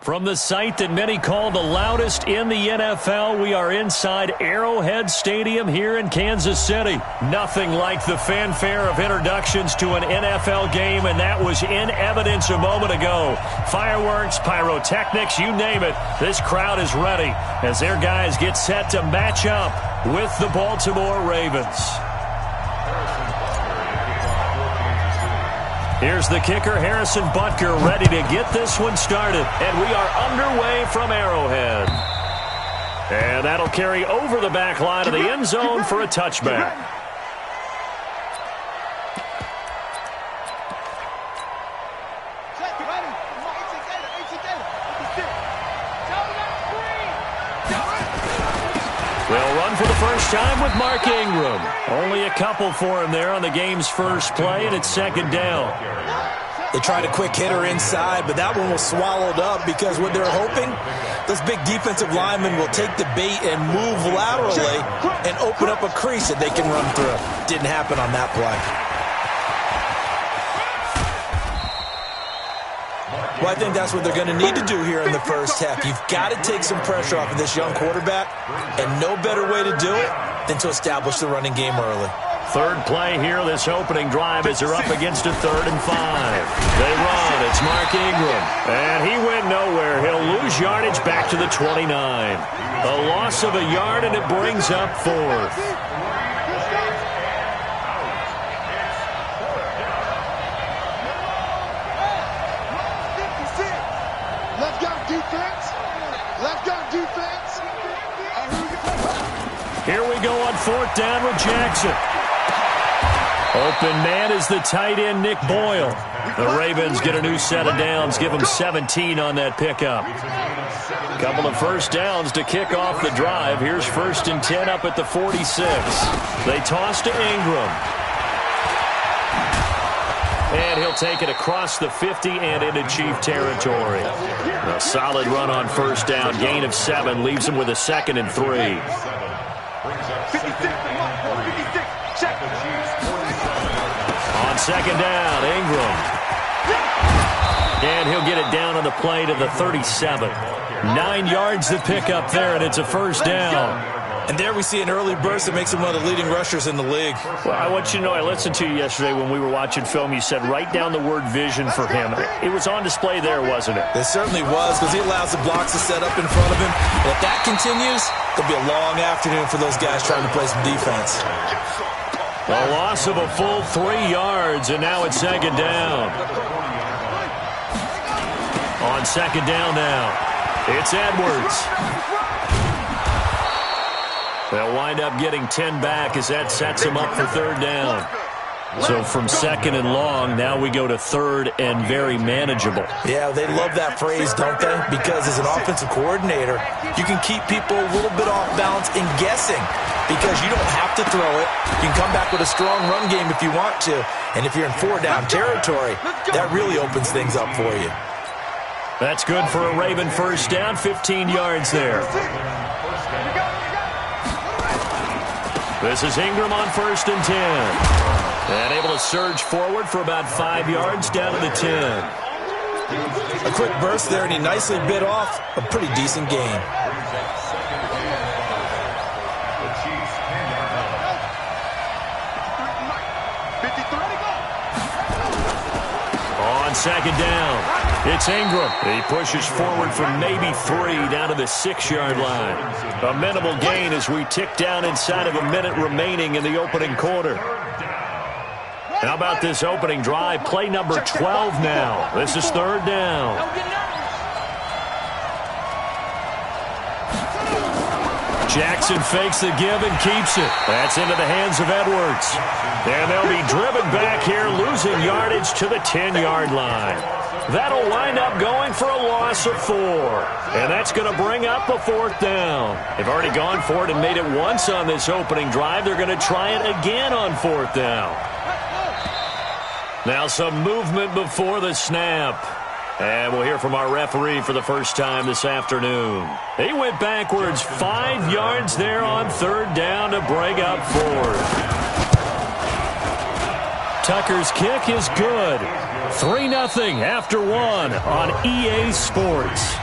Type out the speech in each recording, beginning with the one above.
From the site that many call the loudest in the NFL, we are inside Arrowhead Stadium here in Kansas City. Nothing like the fanfare of introductions to an NFL game, and that was in evidence a moment ago. Fireworks, pyrotechnics, you name it. This crowd is ready as their guys get set to match up with the Baltimore Ravens. Here's the kicker, Harrison Butker, ready to get this one started. And we are underway from Arrowhead. And that'll carry over the back line of the end zone for a touchback. They'll run for the first time with Mark Ingram. Only a couple for him there on the game's first play, and it's second down. They tried a quick hitter inside, but that one was swallowed up because what they're hoping, those big defensive linemen will take the bait and move laterally and open up a crease that they can run through. Didn't happen on that play. Well, I think that's what they're going to need to do here in the first half. You've got to take some pressure off of this young quarterback, and no better way to do it than to establish the running game early. Third play here, this opening drive as they're up against a 3rd and 5. They run, it's Mark Ingram, and he went nowhere. He'll lose yardage back to the 29. A loss of a yard, and it brings up 4th. Here we go on 4th down with Jackson. Open man is the tight end, Nick Boyle. The Ravens get a new set of downs, give them 17 on that pickup. Couple of first downs to kick off the drive. Here's 1st and 10 up at the 46. They toss to Ingram. And he'll take it across the 50 and into Chief territory. A solid run on first down, gain of 7, leaves him with a 2nd and 3. On second down, Ingram. And he'll get it down on the play to the 37. 9 yards to pick up there, and it's a first down. And there we see an early burst that makes him one of the leading rushers in the league. Well, I want you to know, I listened to you yesterday when we were watching film. You said write down the word vision for him. It was on display there, wasn't it? It certainly was, because he allows the blocks to set up in front of him. And if that continues, it'll be a long afternoon for those guys trying to play some defense. A loss of a full 3 yards, and now it's second down. On second down now, it's Edwards. They'll wind up getting 10 back as that sets him up for 3rd down. So from 2nd and long, now we go to 3rd and very manageable. Yeah, they love that phrase, don't they? Because as an offensive coordinator, you can keep people a little bit off balance and guessing because you don't have to throw it. You can come back with a strong run game if you want to. And if you're in 4-down territory, that really opens things up for you. That's good for a Raven first down, 15 yards there. This is Ingram on 1st and 10. And able to surge forward for about 5 yards down to the 10. A quick burst there, and he nicely bit off a pretty decent gain. On second down, it's Ingram. He pushes forward for maybe 3 down to the 6-yard line. A minimal gain as we tick down inside of a minute remaining in the opening quarter. How about this opening drive? Play number 12 now. This is 3rd down. Jackson fakes the give and keeps it. That's into the hands of Edwards. And they'll be driven back here, losing yardage to the 10-yard line. That'll wind up going for a loss of 4. And that's going to bring up a 4th down. They've already gone for it and made it once on this opening drive. They're going to try it again on 4th down. Now some movement before the snap. And we'll hear from our referee for the first time this afternoon. He went backwards 5 yards there on 3rd down to bring up 4th. Tucker's kick is good. 3-0 after 1 on EA Sports.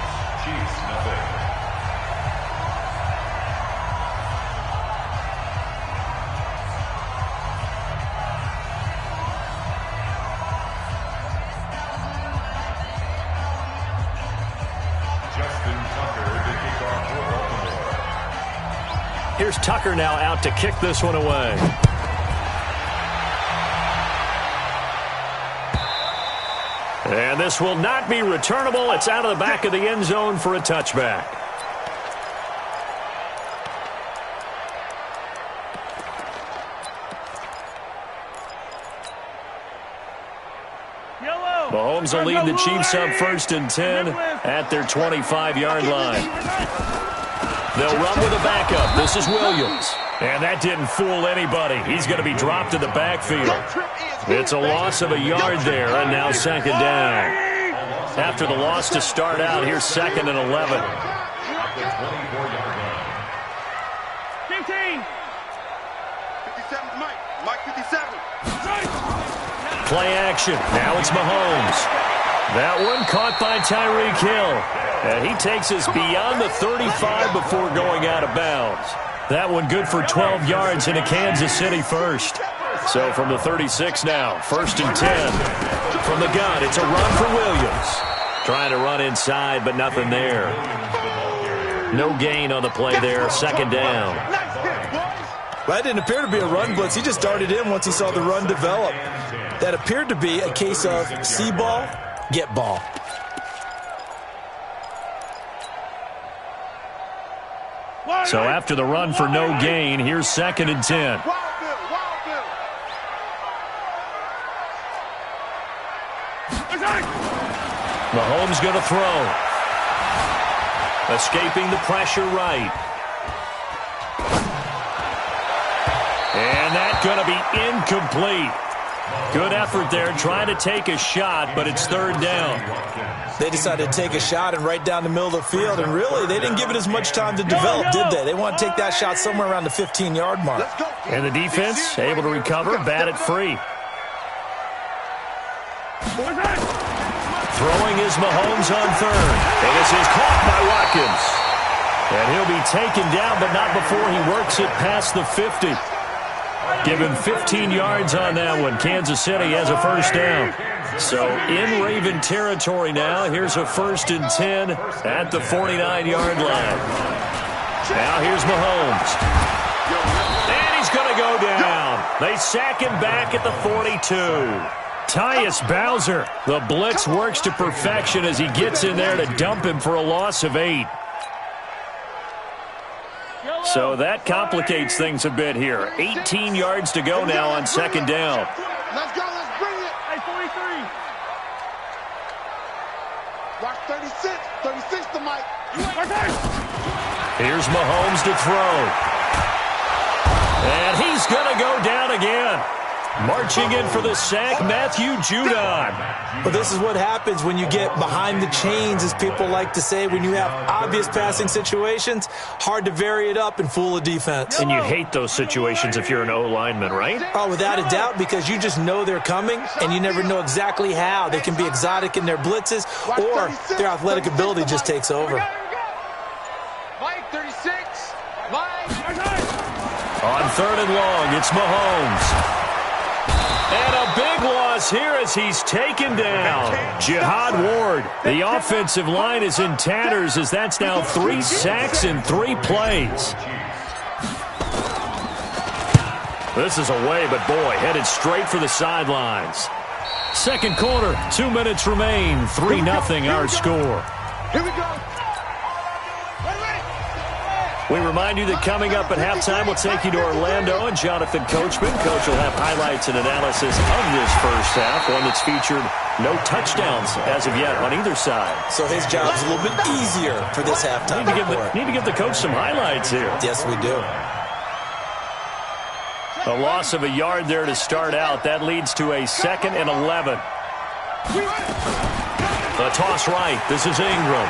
Here's Tucker now out to kick this one away. And this will not be returnable. It's out of the back of the end zone for a touchback. Mahomes will lead the Chiefs up 1st and 10 at their 25-yard line. They'll run with a backup. This is Williams. And that didn't fool anybody. He's going to be dropped in the backfield. It's a loss of a yard there, and now 2nd down. After the loss to start out, here's 2nd and 11. 15. 57, Mike 57. Play action. Now it's Mahomes. That one caught by Tyreek Hill. And he takes us beyond the 35 before going out of bounds. That one good for 12 yards into Kansas City first. So from the 36 now, 1st and 10. From the gun, it's a run for Williams. Trying to run inside, but nothing there. No gain on the play there, 2nd down. Well, that didn't appear to be a run blitz. He just darted in once he saw the run develop. That appeared to be a case of see ball, get ball. So after the run for no gain, here's 2nd and 10. Mahomes going to throw. Escaping the pressure right. And that's going to be incomplete. Good effort there trying to take a shot, but it's 3rd down. They decided to take a shot and right down the middle of the field, and really, they didn't give it as much time to develop, did they? They want to take that shot somewhere around the 15-yard mark. And the defense able to recover, bat it free. Throwing is Mahomes on 3rd. And this is caught by Watkins. And he'll be taken down, but not before he works it past the 50. Give him 15 yards on that one. Kansas City has a 1st down. So in Raven territory now. Here's a 1st and 10 at the 49-yard line. Now here's Mahomes. And he's going to go down. They sack him back at the 42. Tyus Bowser. The blitz works to perfection as he gets in there to dump him for a loss of 8. So that complicates things a bit here. 18 yards to go now on 2nd down. Let's go, let's bring it. Hey, 43. Watch 36 to Mike. Here's Mahomes to throw. And he's going to go down again. Marching in for the sack, Matthew Judon. Well, this is what happens when you get behind the chains, as people like to say. When you have obvious passing situations, hard to vary it up and fool a defense. And you hate those situations if you're an O-lineman, right? Oh, without a doubt, because you just know they're coming, and you never know exactly how. They can be exotic in their blitzes, or their athletic ability just takes over. Mike 36. Mike. On 3rd and long, it's Mahomes. And a big loss here as he's taken down. Jihad Ward. The offensive line is in tatters as that's now 3 sacks in 3 plays. This is away, but boy, headed straight for the sidelines. 2nd quarter, 2 minutes remain. 3-0 our score. Here we go. We remind you that coming up at halftime, we'll take you to Orlando and Jonathan Coachman. Coach will have highlights and analysis of this first half, one that's featured no touchdowns as of yet on either side. So his job is a little bit easier for this halftime. Need to give the coach some highlights here. Yes, we do. A loss of a yard there to start out. That leads to a 2nd and 11. The toss right. This is Ingram.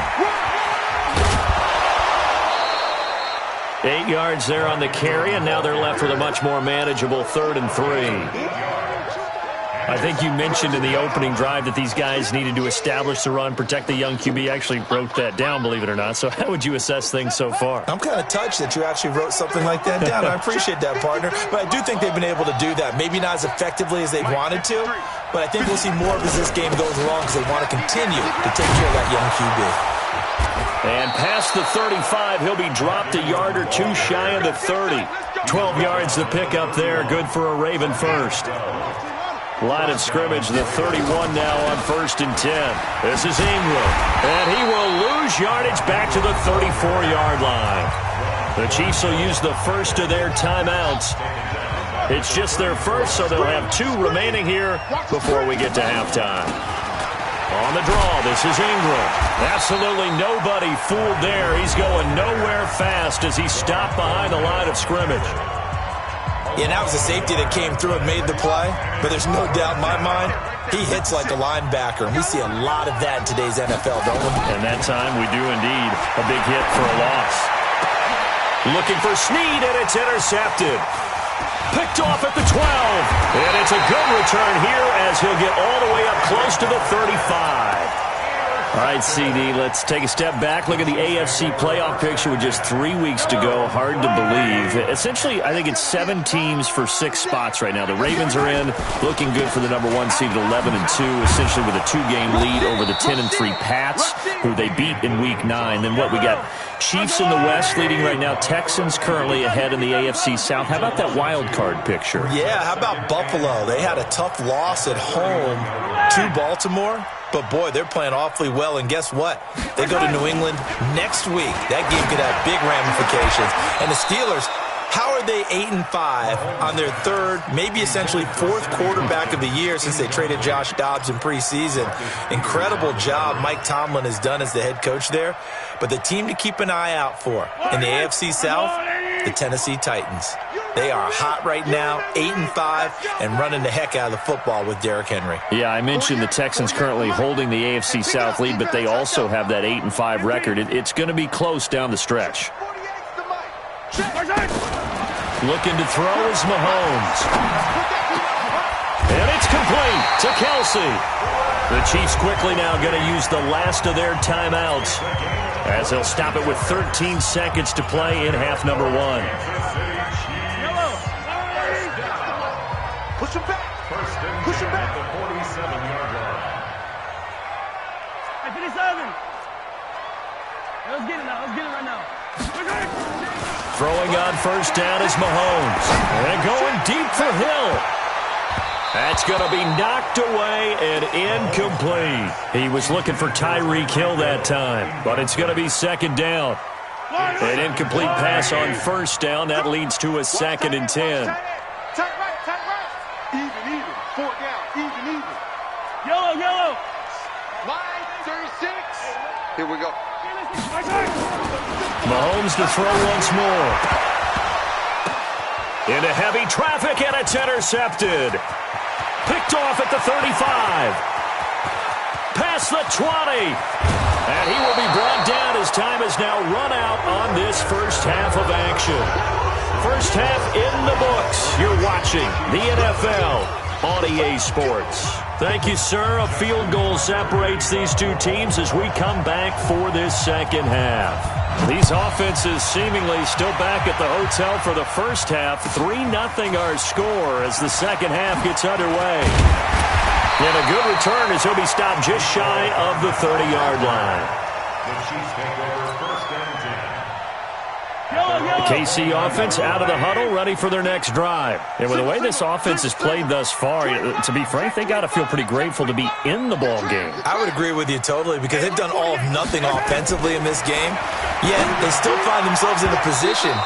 8 yards there on the carry, and now they're left with a much more manageable 3rd and 3. I think you mentioned in the opening drive that these guys needed to establish the run, protect the young QB. I actually wrote that down, believe it or not. So how would you assess things so far? I'm kind of touched that you actually wrote something like that down. I appreciate that, partner. But I do think they've been able to do that. Maybe not as effectively as they wanted to, but I think we'll see more of as this game goes along because they want to continue to take care of that young QB. And past the 35, he'll be dropped a yard or two shy of the 30. 12 yards to pick up there. Good for a Raven first. Line of scrimmage, the 31 now on 1st and 10. This is Ingram, and he will lose yardage back to the 34-yard line. The Chiefs will use the first of their timeouts. It's just their first, so they'll have 2 remaining here before we get to halftime. On the draw, this is Ingram. Absolutely nobody fooled there. He's going nowhere fast as he stopped behind the line of scrimmage. Yeah, and that was a safety that came through and made the play, but there's no doubt in my mind, he hits like a linebacker, and we see a lot of that in today's NFL, don't we? And that time we do indeed. A big hit for a loss. Looking for Snead, and it's intercepted. Picked off at the 12. And it's a good return here as he'll get all the way up close to the 35. All right, CD, let's take a step back. Look at the AFC playoff picture with just 3 weeks to go. Hard to believe. Essentially, I think it's 7 teams for 6 spots right now. The Ravens are in, looking good for the number 1 seed at 11-2, essentially with a 2-game lead over the 10-3 Pats, who they beat in Week 9. Then what, we got Chiefs in the West leading right now. Texans currently ahead in the AFC South. How about that wild card picture? Yeah, how about Buffalo? They had a tough loss at home to Baltimore. But, boy, they're playing awfully well. And guess what? They go to New England next week. That game could have big ramifications. And the Steelers, how are they 8-5 on their 3rd, maybe essentially 4th quarterback of the year since they traded Josh Dobbs in preseason? Incredible job Mike Tomlin has done as the head coach there. But the team to keep an eye out for in the AFC South, the Tennessee Titans. They are hot right now, 8-5, and running the heck out of the football with Derrick Henry. Yeah, I mentioned the Texans currently holding the AFC South lead, but they also have that 8-5 record. It's going to be close down the stretch. Looking to throw is Mahomes. And it's complete to Kelsey. The Chiefs quickly now going to use the last of their timeouts as they'll stop it with 13 seconds to play in half number 1. Push him back. Push him back. The 47-yard line. Hey, 57. Let's get it now. Let's get it right now. Throwing on first down is Mahomes. And going deep for Hill. That's going to be knocked away and incomplete. He was looking for Tyreek Hill that time, but it's going to be 2nd down. An incomplete pass on first down. That leads to a 2nd and 10. Tight right. Even. 4 down. Even. Yellow. Line 36. Here we go. Mahomes to throw once more. Into heavy traffic, and it's intercepted. Picked off at the 35. Past the 20. And he will be brought down as time has now run out on this first half of action. First half in the books. You're watching the NFL on EA Sports. Thank you, sir. A field goal separates these 2 teams as we come back for this second half. These offenses seemingly still back at the hotel for the first half. 3-0 our score as the second half gets underway. And a good return as he'll be stopped just shy of the 30-yard line. The Chiefs take over 1st and 10. The KC offense out of the huddle, ready for their next drive. And with the way this offense has played thus far, to be frank, they got to feel pretty grateful to be in the ball game. I would agree with you totally because they've done all of nothing offensively in this game, yet they still find themselves in a position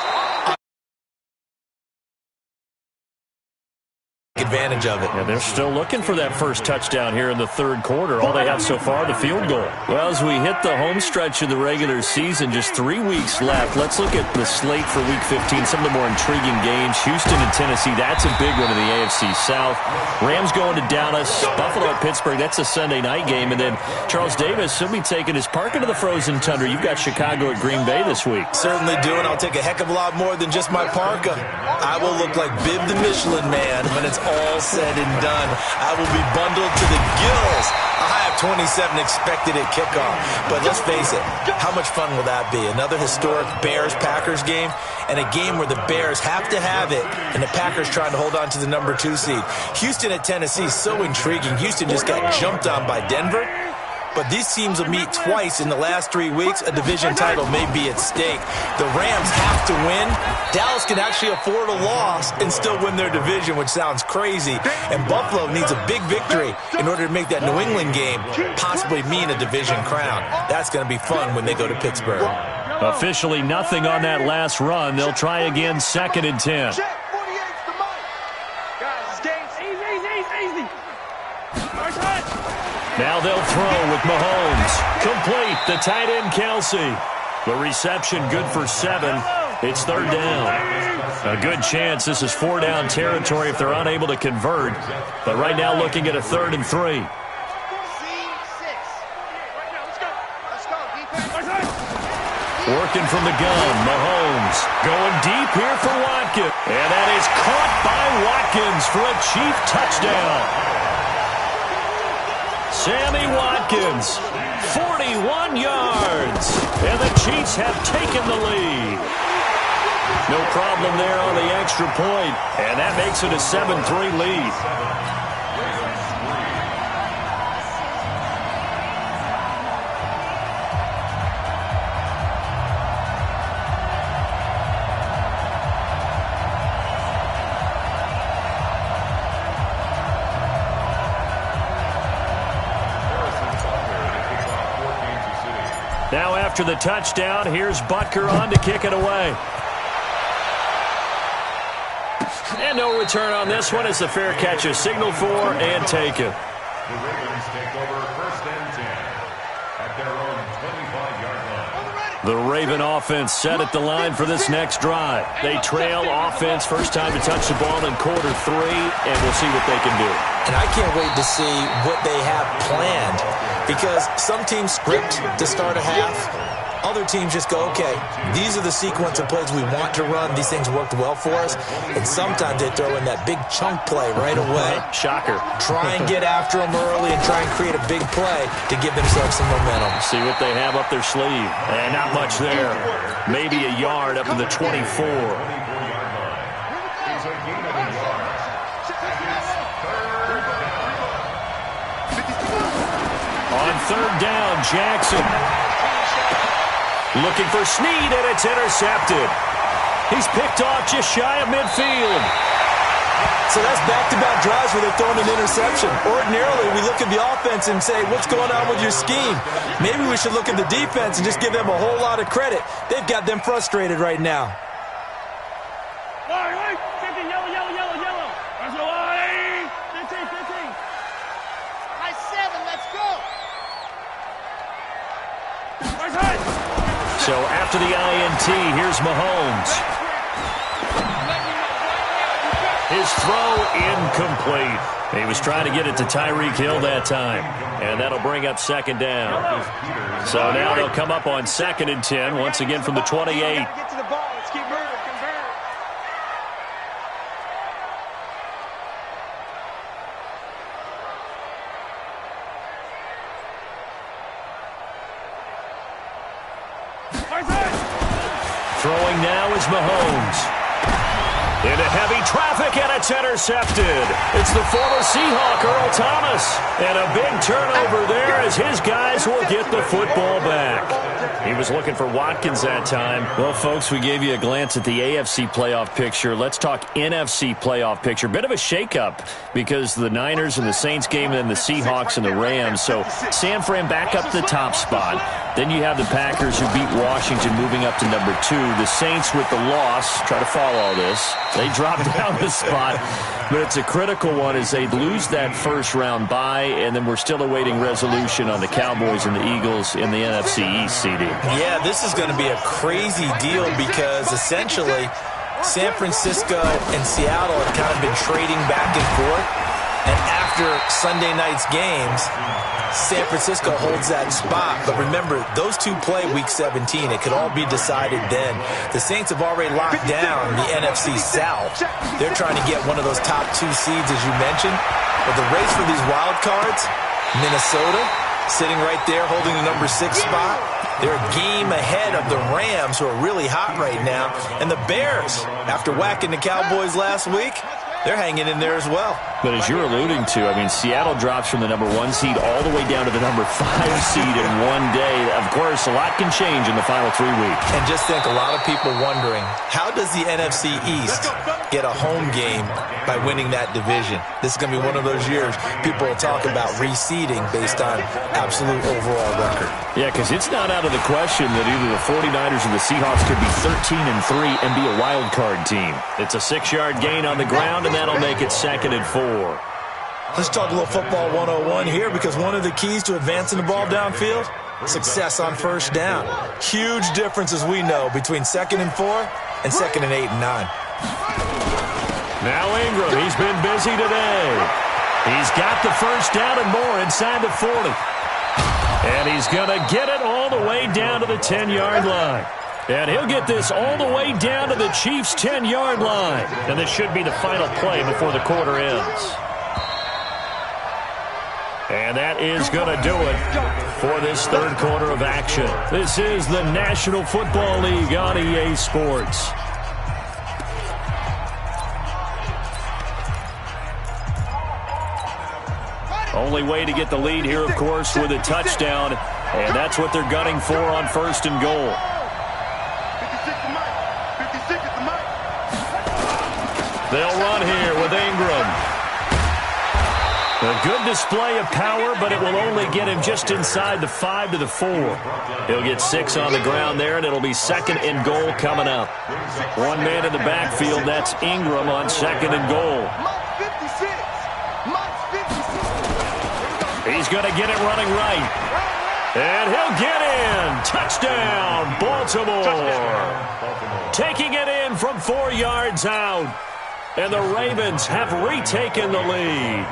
advantage of it. And they're still looking for that first touchdown here in the 3rd quarter. All they have so far, the field goal. Well, as we hit the home stretch of the regular season, just 3 weeks left. Let's look at the slate for Week 15, some of the more intriguing games. Houston and Tennessee, that's a big one in the AFC South. Rams going to Dallas. Buffalo at Pittsburgh, that's a Sunday night game. And then Charles Davis, he'll be taking his parka to the frozen tundra. You've got Chicago at Green Bay this week. Certainly do, and I'll take a heck of a lot more than just my parka. I will look like Bib the Michelin Man when it's all all said and done, I will be bundled to the gills. A high of 27 expected at kickoff. But let's face it, how much fun will that be? Another historic Bears-Packers game, and a game where the Bears have to have it, and the Packers trying to hold on to the number 2 seed. Houston at Tennessee, so intriguing. Houston just got jumped on by Denver. But these teams will meet twice in the last 3 weeks. A division title may be at stake. The Rams have to win. Dallas can actually afford a loss and still win their division, which sounds crazy. And Buffalo needs a big victory in order to make that New England game possibly mean a division crown. That's going to be fun when they go to Pittsburgh. Officially nothing on that last run. They'll try again, 2nd and 10. Guys, easy. First touch. Now they'll throw with Mahomes. Complete, the tight end Kelsey. The reception good for 7. It's 3rd down. A good chance this is 4-down territory if they're unable to convert. But right now looking at a 3rd and 3. Working from the gun, Mahomes going deep here for Watkins. And that is caught by Watkins for a Chief touchdown. Sammy Watkins, 41 yards, and the Chiefs have taken the lead. No problem there on the extra point, and that makes it a 7-3 lead. Now after the touchdown, here's Butker on to kick it away. And no return on this one as the fair catch is signaled for and taken. The Ravens take over 1st and 10 at their own 25-yard line. The Raven offense set at the line for this next drive. They trail offense, first time to touch the ball in quarter 3, and we'll see what they can do. And I can't wait to see what they have planned, because some teams script to start a half. Other teams just go, okay, these are the sequence of plays we want to run. These things worked well for us. And sometimes they throw in that big chunk play right away. Shocker. Try and get after them early and try and create a big play to give themselves some momentum. See what they have up their sleeve. And not much there. Maybe a yard up in the 24. On 3rd down, Jackson. Looking for Snead, and it's intercepted. He's picked off just shy of midfield. So that's back-to-back drives where they're throwing an interception. Ordinarily, we look at the offense and say, what's going on with your scheme? Maybe we should look at the defense and just give them a whole lot of credit. They've got them frustrated right now. Yellow. 15. High 7, let's go. First touch. So after the INT, here's Mahomes. His throw incomplete. He was trying to get it to Tyreek Hill that time. And that'll bring up 2nd down. So now they'll come up on 2nd and 10, once again from the 28. Get to the ball. Let's keep moving. Convert. Throwing now is Mahomes. Into heavy traffic, and it's intercepted. It's the former Seahawk, Earl Thomas. And a big turnover there as his guys will get the football back. He was looking for Watkins that time. Well, folks, we gave you a glance at the AFC playoff picture. Let's talk NFC playoff picture. Bit of a shakeup because the Niners and the Saints game and then the Seahawks and the Rams. So San Fran back up to the top spot. Then you have the Packers who beat Washington moving up to number 2. The Saints with the loss, try to follow all this. They drop down the spot, but it's a critical one as they lose that first round bye, and then we're still awaiting resolution on the Cowboys and the Eagles in the NFC East seeding. Yeah, this is going to be a crazy deal because essentially San Francisco and Seattle have kind of been trading back and forth. And after after Sunday night's games, San Francisco holds that spot. But remember, those two play Week 17. It could all be decided then. The Saints have already locked down the NFC South. They're trying to get one of those top 2 seeds, as you mentioned. But the race for these wild cards, Minnesota sitting right there holding the number 6 spot. They're a game ahead of the Rams, who are really hot right now. And the Bears, after whacking the Cowboys last week, they're hanging in there as well. But as you're alluding to, I mean, Seattle drops from the number 1 seed all the way down to the number 5 seed in one day. Of course, a lot can change in the final 3 weeks. And just think, a lot of people wondering, how does the NFC East get a home game by winning that division? This is going to be one of those years people will talk about reseeding based on absolute overall record. Yeah, because it's not out of the question that either the 49ers or the Seahawks could be 13-3 and be a wild card team. It's a 6-yard gain on the ground, and that'll make it 2nd and 4. Let's talk a little football 101 here, because one of the keys to advancing the ball downfield, success on first down. Huge difference, as we know, between 2nd and 4 and 2nd and 8 and 9. Now Ingram, he's been busy today. He's got the first down and more inside the 40. And he's going to get it all the way down to the 10-yard line. And he'll get this all the way down to the Chiefs' 10-yard line. And this should be the final play before the quarter ends. And that is going to do it for this third quarter of action. This is the National Football League on EA Sports. Only way to get the lead here, of course, with a touchdown. And that's what they're gunning for on 1st and goal. They'll run here with Ingram. A good display of power, but it will only get him just inside the 5 to the 4. He'll get 6 on the ground there, and it'll be 2nd and goal coming up. One man in the backfield, that's Ingram on 2nd and goal. He's going to get it running right. And he'll get in. Touchdown, Baltimore. Taking it in from 4 yards out. And the Ravens have retaken the lead.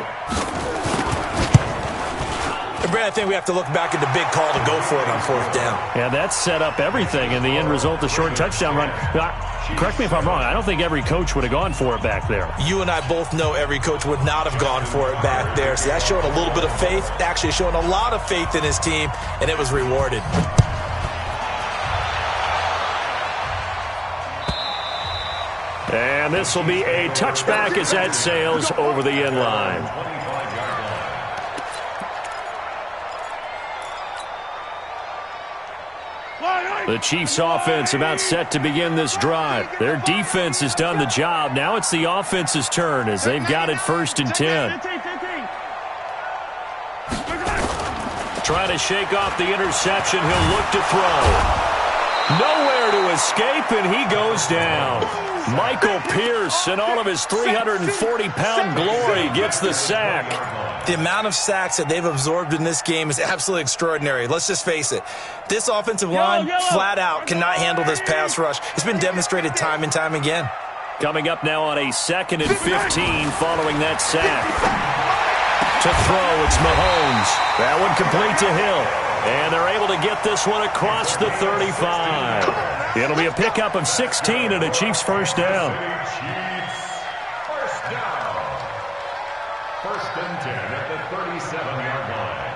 And Brad, I think we have to look back at the big call to go for it on 4th down. Yeah, that set up everything. In the end result, the short touchdown run. Correct me if I'm wrong. I don't think every coach would have gone for it back there. You and I both know every coach would not have gone for it back there. So that's showing a little bit of faith, actually showing a lot of faith in his team, and it was rewarded. And this will be a touchback as that sails over the end line. The Chiefs' offense about set to begin this drive. Their defense has done the job. Now it's the offense's turn as they've got it 1st and 10. Trying to shake off the interception. He'll look to throw. Nowhere to escape, and he goes down. Michael Pierce, in all of his 340-pound glory, gets the sack. The amount of sacks that they've absorbed in this game is absolutely extraordinary. Let's just face it. This offensive line, flat out, cannot handle this pass rush. It's been demonstrated time and time again. Coming up now on a 2nd and 15 following that sack. To throw, it's Mahomes. That one complete to Hill. And they're able to get this one across the 35. It'll be a pickup of 16 and a Chiefs first down. First down. 1st and 10 at the 37-yard line.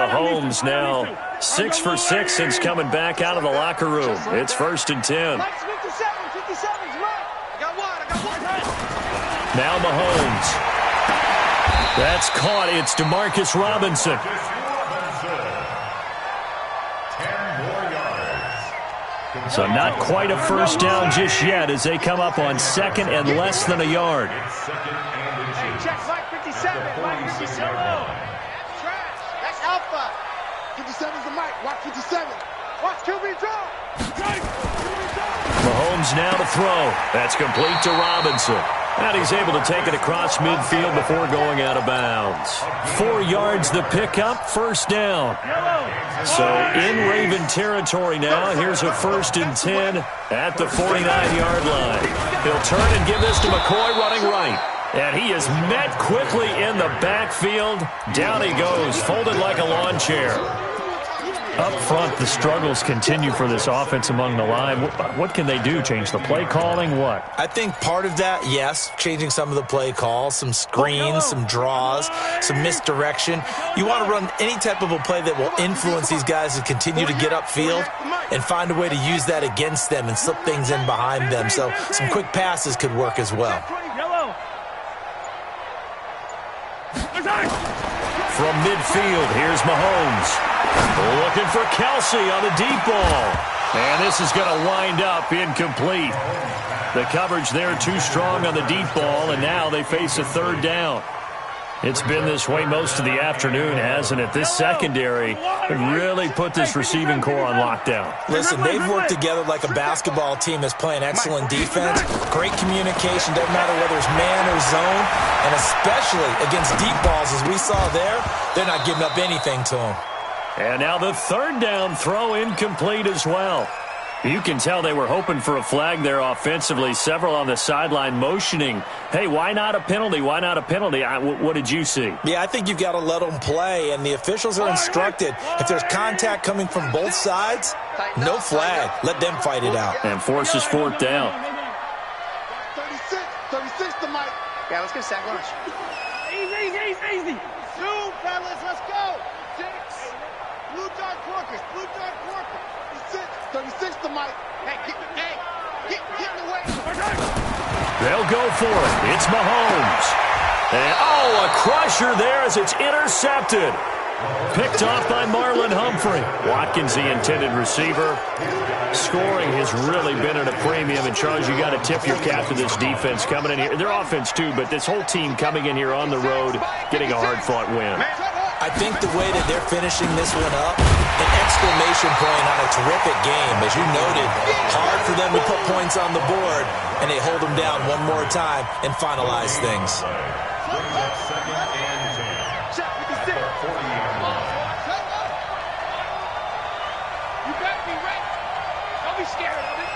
Mahomes now 6 for 6 since coming back out of the locker room. It's 1st and 10. Now Mahomes. That's caught. It's Demarcus Robinson. 10 more yards. So not quite a first down just yet as they come up on 2nd and less than a yard. Check Mike 57. Mike 57. That's Alpha. 57's the Mike. Watch 57. Watch QB draw. Mahomes now to throw. That's complete to Robinson. And he's able to take it across midfield before going out of bounds. 4 yards the pickup, first down. So in Raven territory now. Here's a 1st and 10 at the 49-yard line. He'll turn and give this to McCoy running right. And he is met quickly in the backfield. Down he goes, folded like a lawn chair. Up front, the struggles continue for this offense among the line. What can they do? Change the play calling? What? I think part of that, yes, changing some of the play calls, some screens, some draws, some misdirection. You want to run any type of a play that will influence these guys to continue to get upfield and find a way to use that against them and slip things in behind them. So some quick passes could work as well. From midfield, here's Mahomes. Looking for Kelsey on the deep ball. And this is going to wind up incomplete. The coverage there too strong on the deep ball, and now they face a 3rd down. It's been this way most of the afternoon, hasn't it? This secondary really put this receiving core on lockdown. Listen, they've worked together like a basketball team that's playing excellent defense. Great communication, doesn't matter whether it's man or zone. And especially against deep balls, as we saw there, they're not giving up anything to them. And now the 3rd down throw incomplete as well. You can tell they were hoping for a flag there offensively. Several on the sideline motioning, hey, why not a penalty? Why not a penalty? What did you see? Yeah, I think you've got to let them play, and the officials are instructed. If there's contact coming from both sides, no flag. Let them fight it out. And forces 4th down. 36 to Mike. Yeah, let's get a sack lunch. Easy. 2, fellas, let's go. 6. Blue dot Corkers. 36 to Mike. Hey, get in the way. They'll go for it. It's Mahomes. And, a crusher there as it's intercepted. Picked off by Marlon Humphrey. Watkins, the intended receiver. Scoring has really been at a premium. And, Charles, you got to tip your cap to this defense coming in here. Their offense, too, but this whole team coming in here on the road, getting a hard-fought win. I think the way that they're finishing this one up, an exclamation point on a terrific game. As you noted, hard for them to put points on the board, and they hold them down one more time and finalize things. Brings up 2nd and 10. 40-yard line. You better be ready. Don't be scared of it.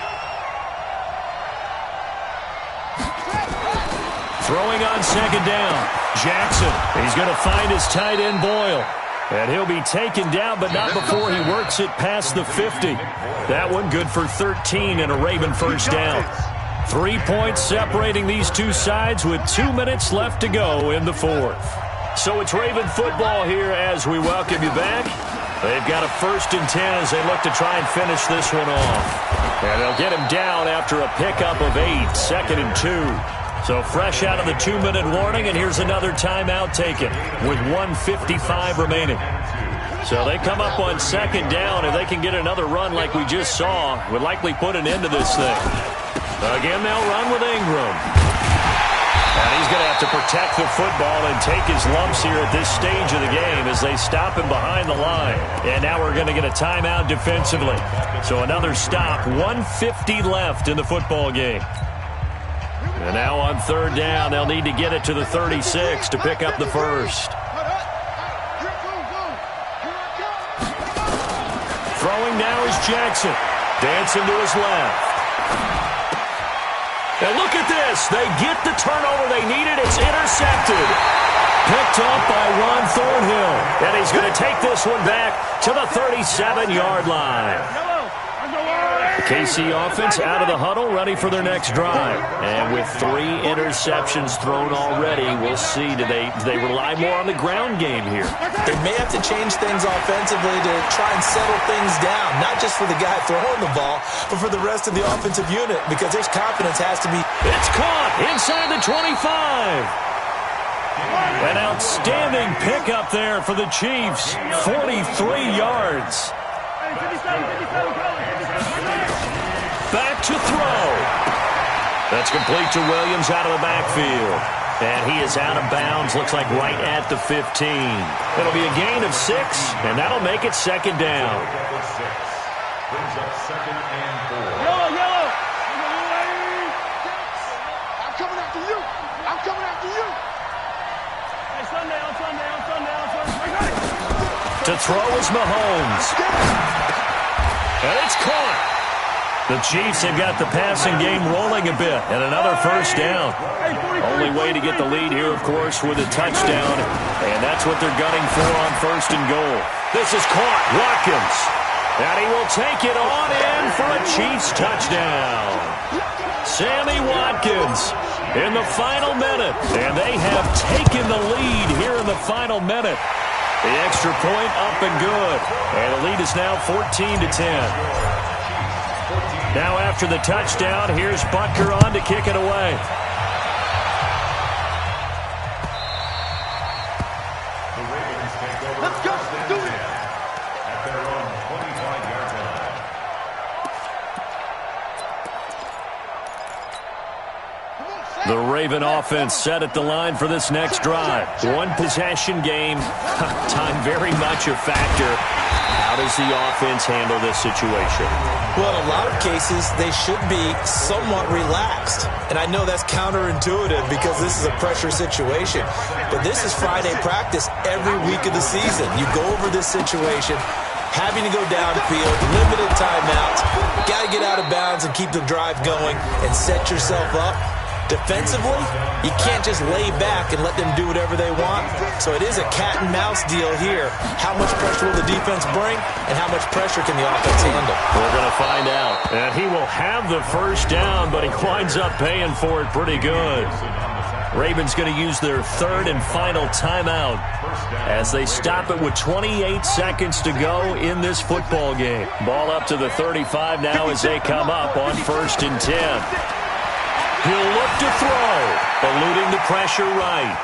Throwing on 2nd down. Jackson, he's going to find his tight end Boyle. And he'll be taken down, but not before he works it past the 50. That one good for 13 and a Raven 1st down. 3 points separating these two sides with 2 minutes left to go in the 4th. So it's Raven football here as we welcome you back. They've got a 1st and 10 as they look to try and finish this one off. And they'll get him down after a pickup of 8, 2nd and 2. So fresh out of the 2-minute warning, and here's another timeout taken with 1:55 remaining. So they come up on 2nd down. If they can get another run like we just saw, would likely put an end to this thing. Again, they'll run with Ingram. And he's going to have to protect the football and take his lumps here at this stage of the game as they stop him behind the line. And now we're going to get a timeout defensively. So another stop, 1:50 left in the football game. And now on 3rd down, they'll need to get it to the 36 to pick up the 1st. Throwing now is Jackson. Dancing to his left. And look at this. They get the turnover they needed. It's intercepted. Picked off by Ron Thornhill. And he's going to take this one back to the 37-yard line. KC offense out of the huddle, ready for their next drive. And with 3 interceptions thrown already, we'll see. Do they rely more on the ground game here? They may have to change things offensively to try and settle things down, not just for the guy throwing the ball, but for the rest of the offensive unit, because there's confidence has to be. It's caught inside the 25. An outstanding pickup there for the Chiefs. 43 yards. Back to throw. That's complete to Williams out of the backfield. And he is out of bounds, looks like right at the 15. It'll be a gain of 6, and that'll make it 2nd down. Brings up 2nd and 4. Yellow. coming after you. I'm coming after you. Hey, sundown. To throw is Mahomes. And it's caught. The Chiefs have got the passing game rolling a bit, and another first down. Only way to get the lead here, of course, with a touchdown, and that's what they're gunning for on first and goal. This is caught. Watkins. And he will take it on in for a Chiefs touchdown. Sammy Watkins in the final minute, and they have taken the lead here in the final minute. The extra point up and good, and the lead is now 14-10. Now after the touchdown, here's Butker on to kick it away. The Ravens take over. Let's go. Do it. At their own 25-yard line. The Raven offense set at the line for this next drive. One possession game. Time very much a factor. How does the offense handle this situation? Well, in a lot of cases, they should be somewhat relaxed. And I know that's counterintuitive because this is a pressure situation. But this is Friday practice every week of the season. You go over this situation, having to go downfield, limited timeouts, got to get out of bounds and keep the drive going and set yourself up. Defensively, you can't just lay back and let them do whatever they want. So it is a cat and mouse deal here. How much pressure will the defense bring, and how much pressure can the offense handle? We're going to find out. And he will have the first down, but he winds up paying for it pretty good. Ravens going to use their third and final timeout as they stop it with 28 seconds to go in this football game. Ball up to the 35 now as they come up on 1st and 10. He'll look to throw, eluding the pressure right.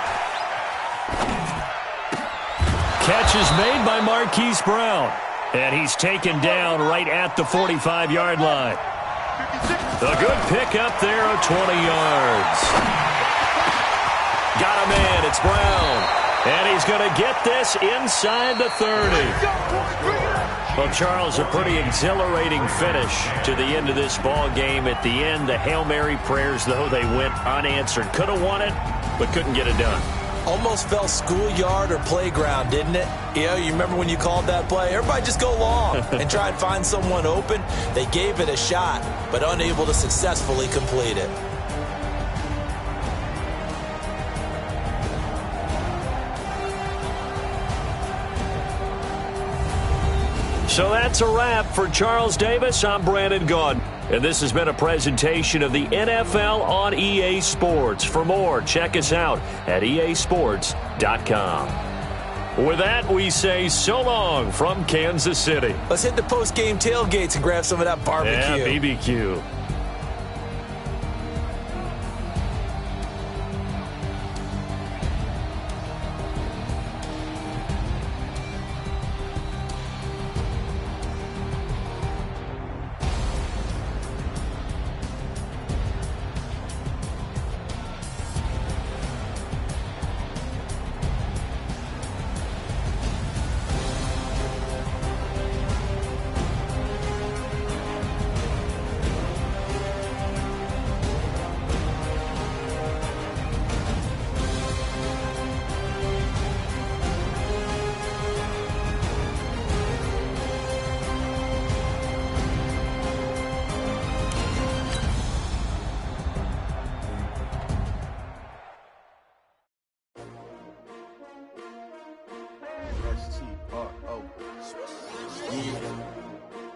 Catch is made by Marquise Brown, and he's taken down right at the 45-yard line. A good pickup there of 20 yards. Got a man, it's Brown, and he's going to get this inside the 30. Well, Charles, a pretty exhilarating finish to the end of this ball game. At the end, the Hail Mary prayers, though, they went unanswered. Could have won it, but couldn't get it done. Almost felt schoolyard or playground, didn't it? You remember when you called that play? Everybody just go long and try and find someone open. They gave it a shot, but unable to successfully complete it. So that's a wrap for Charles Davis. I'm Brandon Gaudin, and this has been a presentation of the NFL on EA Sports. For more, check us out at easports.com. With that, we say so long from Kansas City. Let's hit the post-game tailgates and grab some of that barbecue. Yeah, BBQ.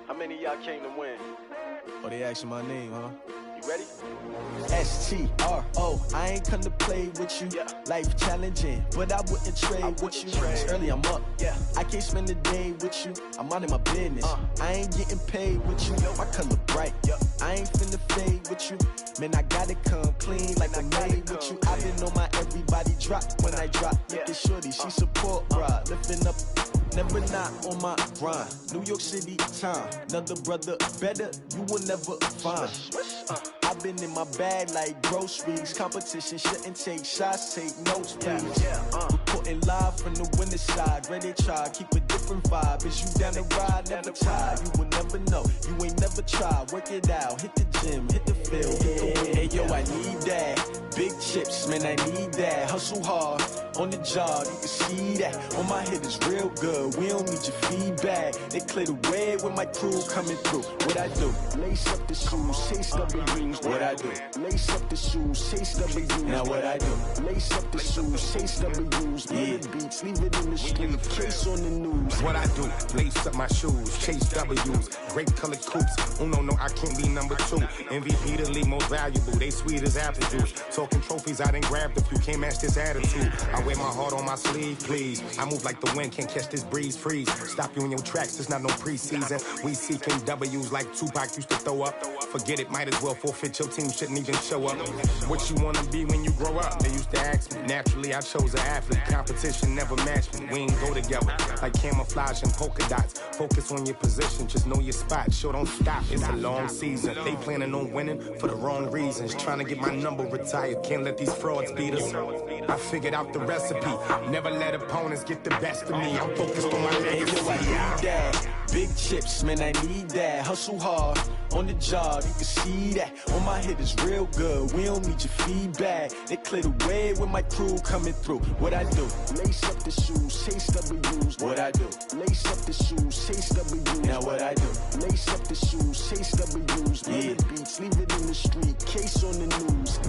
How many of y'all came to win? Oh, they asking my name, huh? You ready? S-T-R-O, I ain't come to play with you. Yeah. Life challenging, but I wouldn't trade with you. It's early, I'm up. Yeah. I can't spend the day with you. I'm minding my business. I ain't getting paid with you. My color bright. I ain't finna fade with you. Man, I gotta come clean like I made with you. I been on my everybody drop when I drop. Look at shorty, she support rod. Lifting up, never not on my grind. New York City time. Another brother better, you will never find. I've been in my bag like groceries. Competition shouldn't take shots, take notes, please. Reporting live from the winter side. Ready to try, keep a different vibe. Is you down the ride, never tired. You will never know, you ain't never tried. Work it out, hit the gym, hit the field, hit the win. Hey yo, I need that. big chips, man, I need that. Hustle hard on the job, you can see that. On my head is real good, we don't need your feedback. They clear the way with my crew coming through. What I do? Lace up the shoes, chase W's. What I do? Lace up the shoes, chase W's. Now what I do? Lace up the shoes, chase W's. Yeah, beats, leave it in the street, case on the news. What I do? Lace up my shoes, chase W's. Grape colored coops. Oh no, I can't be number 2. MVP the league most valuable. They sweet as apple juice. Talking trophies, I done grabbed a few. Can't match this attitude. I wear my heart on my sleeve, please. I move like the wind, can't catch this breeze, freeze. Stop you in your tracks, it's not no preseason. We seeking W's like Tupac used to throw up. Forget it, might as well forfeit. Your team shouldn't even show up. What you wanna be when you grow up? They used to ask me. Naturally, I chose an athlete. Competition never matched me. We ain't go together like camouflage and polka dots. Focus on your position, just know your spot. Sure, don't stop. It's a long season. They planning on winning for the wrong reasons. Trying to get my number retired. Can't let these frauds beat us. I figured out the recipe. Never let opponents get the best of me. I'm focused on my legacy. I need that. Big chips, man, I need that. Hustle hard on the job, you can see that. On my head is real good, we don't need your feedback. They clear the way with my crew coming through. What I do? Lace up the shoes, chase W's. What I do? Lace up the shoes, chase W's. Now what I do? Lace up the shoes, chase W's. Yeah, beats, leave it in the street, case on the news.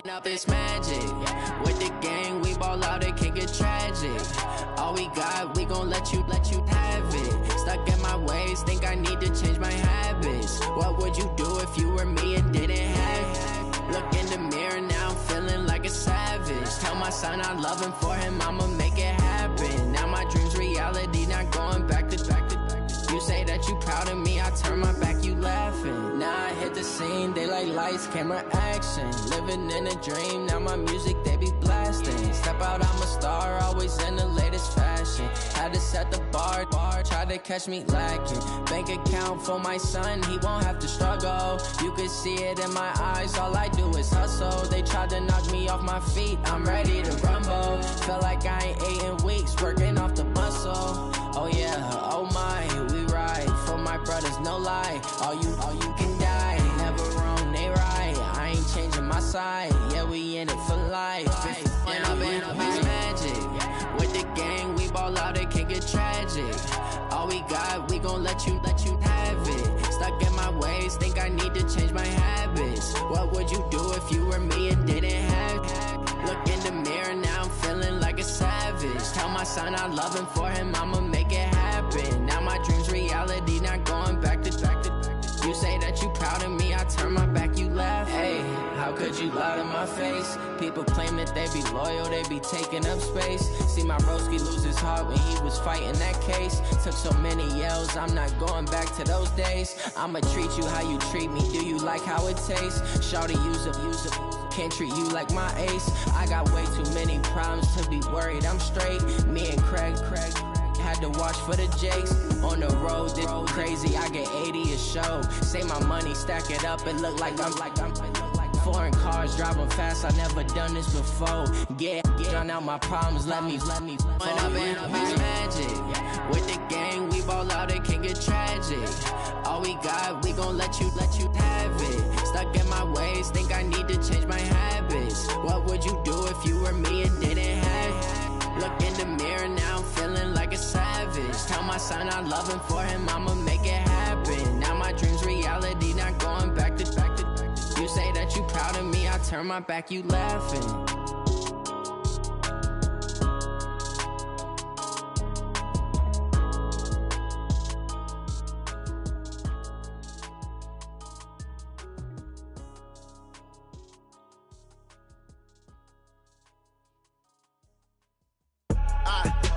Up this magic. With the gang, we ball out, it can get tragic. All we got, we gon' let you have it. Stuck in my ways, think I need to change my habits. What would you do if you were me and didn't have it? Look in the mirror, now I'm feeling like a savage. Tell my son I love him, for him I'ma make it happen. Now my dream's reality, not going back to. You say that you proud of me, I turn my back, you laughing. Now I hit the scene, they like lights, camera, action. Living in a dream, now my music, they be blasting. Step out, I'm a star, always in the latest fashion. Had to set the bar, try to catch me lacking. Bank account for my son, he won't have to struggle. You can see it in my eyes, all I do is hustle. They tried to knock me off my feet, I'm ready to rumble. Felt like I ain't ate in weeks, working off the muscle. Oh yeah, oh my, we ride for my brothers, no lie. All you can die, never wrong, they right. I ain't changing my side, yeah, we in it for life. When I've been up this magic, with the gang, we ball out, it can get tragic. All we got, we gon' let you have it. Stuck in my ways, think I need to change my habits. What would you do if you were me and didn't have it? Look in the mirror, now I'm feeling like a savage. Tell my son I love him, for him I'ma make it happen. Now my dream's reality, not going back to. You say that you proud of me, I turn my back, you laugh. Hey, how could you lie to my face? People claim that they be loyal, they be taking up space. See my broski lose his heart when he was fighting that case. Took so many yells, I'm not going back to those days. I'ma treat you how you treat me, do you like how it tastes? Shawty, use up. Can't treat you like my ace. I got way too many problems to be worried, I'm straight. Me and Craig had to watch for the Jakes. On the road, this crazy, I get 80 a show. Say my money, stack it up, it look like I'm foreign cars, driving fast, I never done this before. Get drown out my problems, let me When I've been up this magic. With the gang, we ball out, it can get tragic. All we got, we gon' let you have it. Stuck in my ways, think I need to change my habits. What would you do if you were me and didn't have it? Look in the mirror, now I'm feeling like a savage. Tell my son I love him, for him I'ma make it happen. Now my dream's reality, not going back to. You say that you proud of me, I turn my back, you laughing.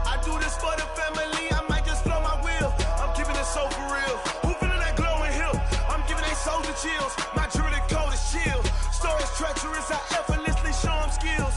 I do this for the family, I might just blow my wheel. I'm keeping it so for real. Who feeling that glowing hill? I'm giving they soldier chills. My jewelry coat is chill. Stories treacherous, I effortlessly show them skills.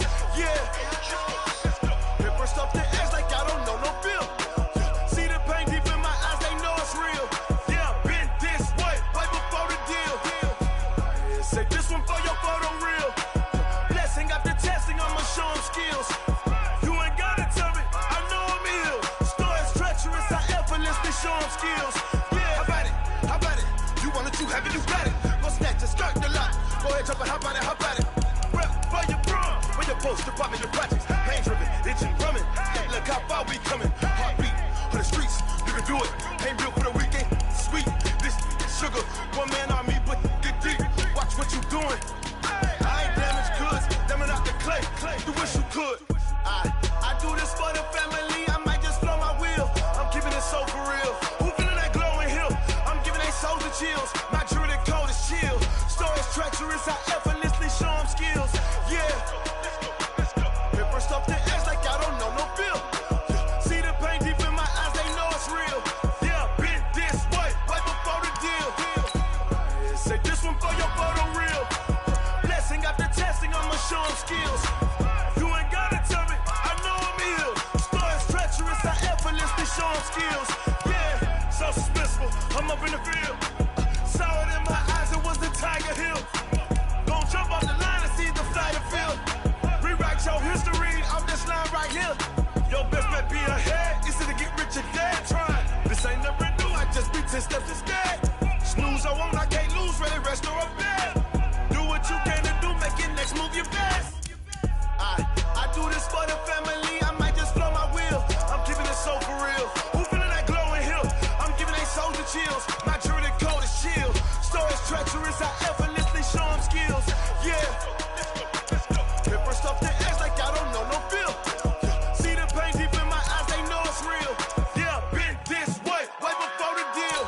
Popping the projects, pain driven, itching, drumming. Look how far we coming. Heartbeat for the streets, you can do it. Ain't built for the weekend, sweet. This sugar, one man army, but get deep. Watch what you doing. I ain't damaged goods, damn out the clay. You wish you could. I do this for the family. I might just blow my wheel. I'm keeping it so for real. Who feeling that glowing hill? I'm giving they souls the chills. My jewelry cold is chill. Stories treacherous, I effortlessly show them skills. Yeah. Hit first off the edge like I don't know no feel. See the pain deep in my eyes, they know it's real. Yeah, been this way, right before the deal. Say this one for your photo real. Blessing after testing, I'ma show them skills. You ain't gotta tell me, I know I'm ill. Stories treacherous, I effortlessly show them skills. Yeah, so suspenseful, I'm up in the field. Saw it in my eyes, it was the Tiger Hill. Gon' jump off the line and see the flight of field. Rewrite your history off this line right here. Your best bet be ahead, easy to get rich or dead. Trying, this ain't never new, I just be 10 steps instead. Snooze I won't, I can't lose, ready, rest or a bed. Do what you can to do, make your next move your best. I do this for the family, I might just blow my wheel. I'm keeping it so for real. Who feeling that glowing hill? I'm giving they souls the chills. My jewelry cold is chill. Stories treacherous, I effortlessly show them skills. Yeah. Hit first off the edge like I don't know no feel. See the pain deep in my eyes, they know it's real. Yeah, been this way, way before the deal.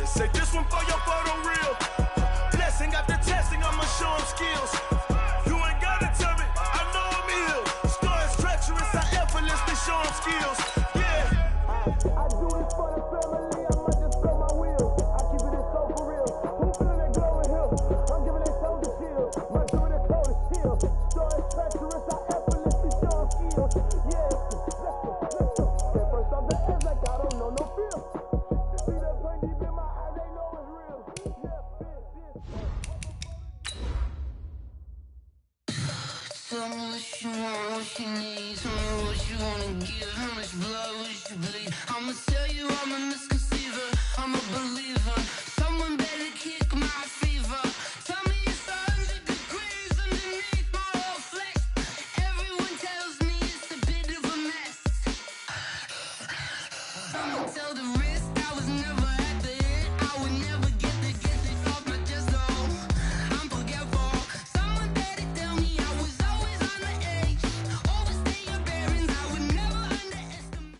Say this one for your photo real. Blessing after testing, I'ma show them skills. You ain't gotta tell me, I know I'm ill. Stories treacherous, I effortlessly show them skills. Yeah. I do this for the family, I might just blow my wheel. I keep it so for real. Who feeling that glowing hill? I'm giving they soul the chill. My jewelry cold is chill. Stories treacherous, I effortlessly show them skills. Yeah, let's go. Hit first off the edge like I don't know no feel. See that pain deep in my eyes, they know it's real. Yeah, Tell me what you want, what you need. Tell me what you wanna give. How much blood would you bleed? I'ma tell you I'm a misconceiver. I'm a believer. Someone better kick my fever. Tell me it's 100 degrees underneath my whole flesh. Everyone tells me it's a bit of a mess. I'ma tell the risk I was never at the end. I would never get it off my chest though. I'm forgetful. Someone better tell me I was always on the edge. Overstay your bearings, I would never underestimate.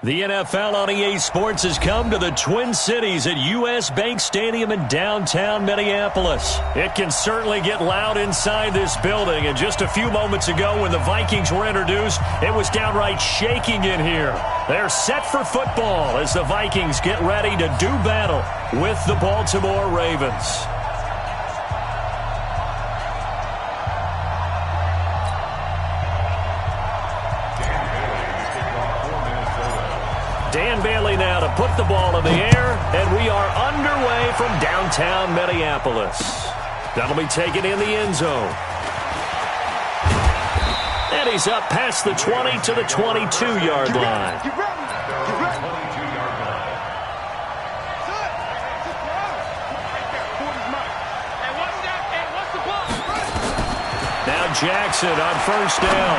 The NFL on EA Sports has come to the Twin Cities at US Bank Stadium in downtown Minneapolis. It can certainly get loud inside this building, and just a few moments ago when the Vikings were introduced, it was downright shaking in here. They're set for football as the Vikings get ready to do battle with the Baltimore Ravens. Dan Bailey now to put the ball in the air, and we are underway from downtown Minneapolis. That'll be taken in the end zone. And he's up past the 20 to the 22-yard line. Get ready. Get ready. 22-yard line. Now Jackson on first down.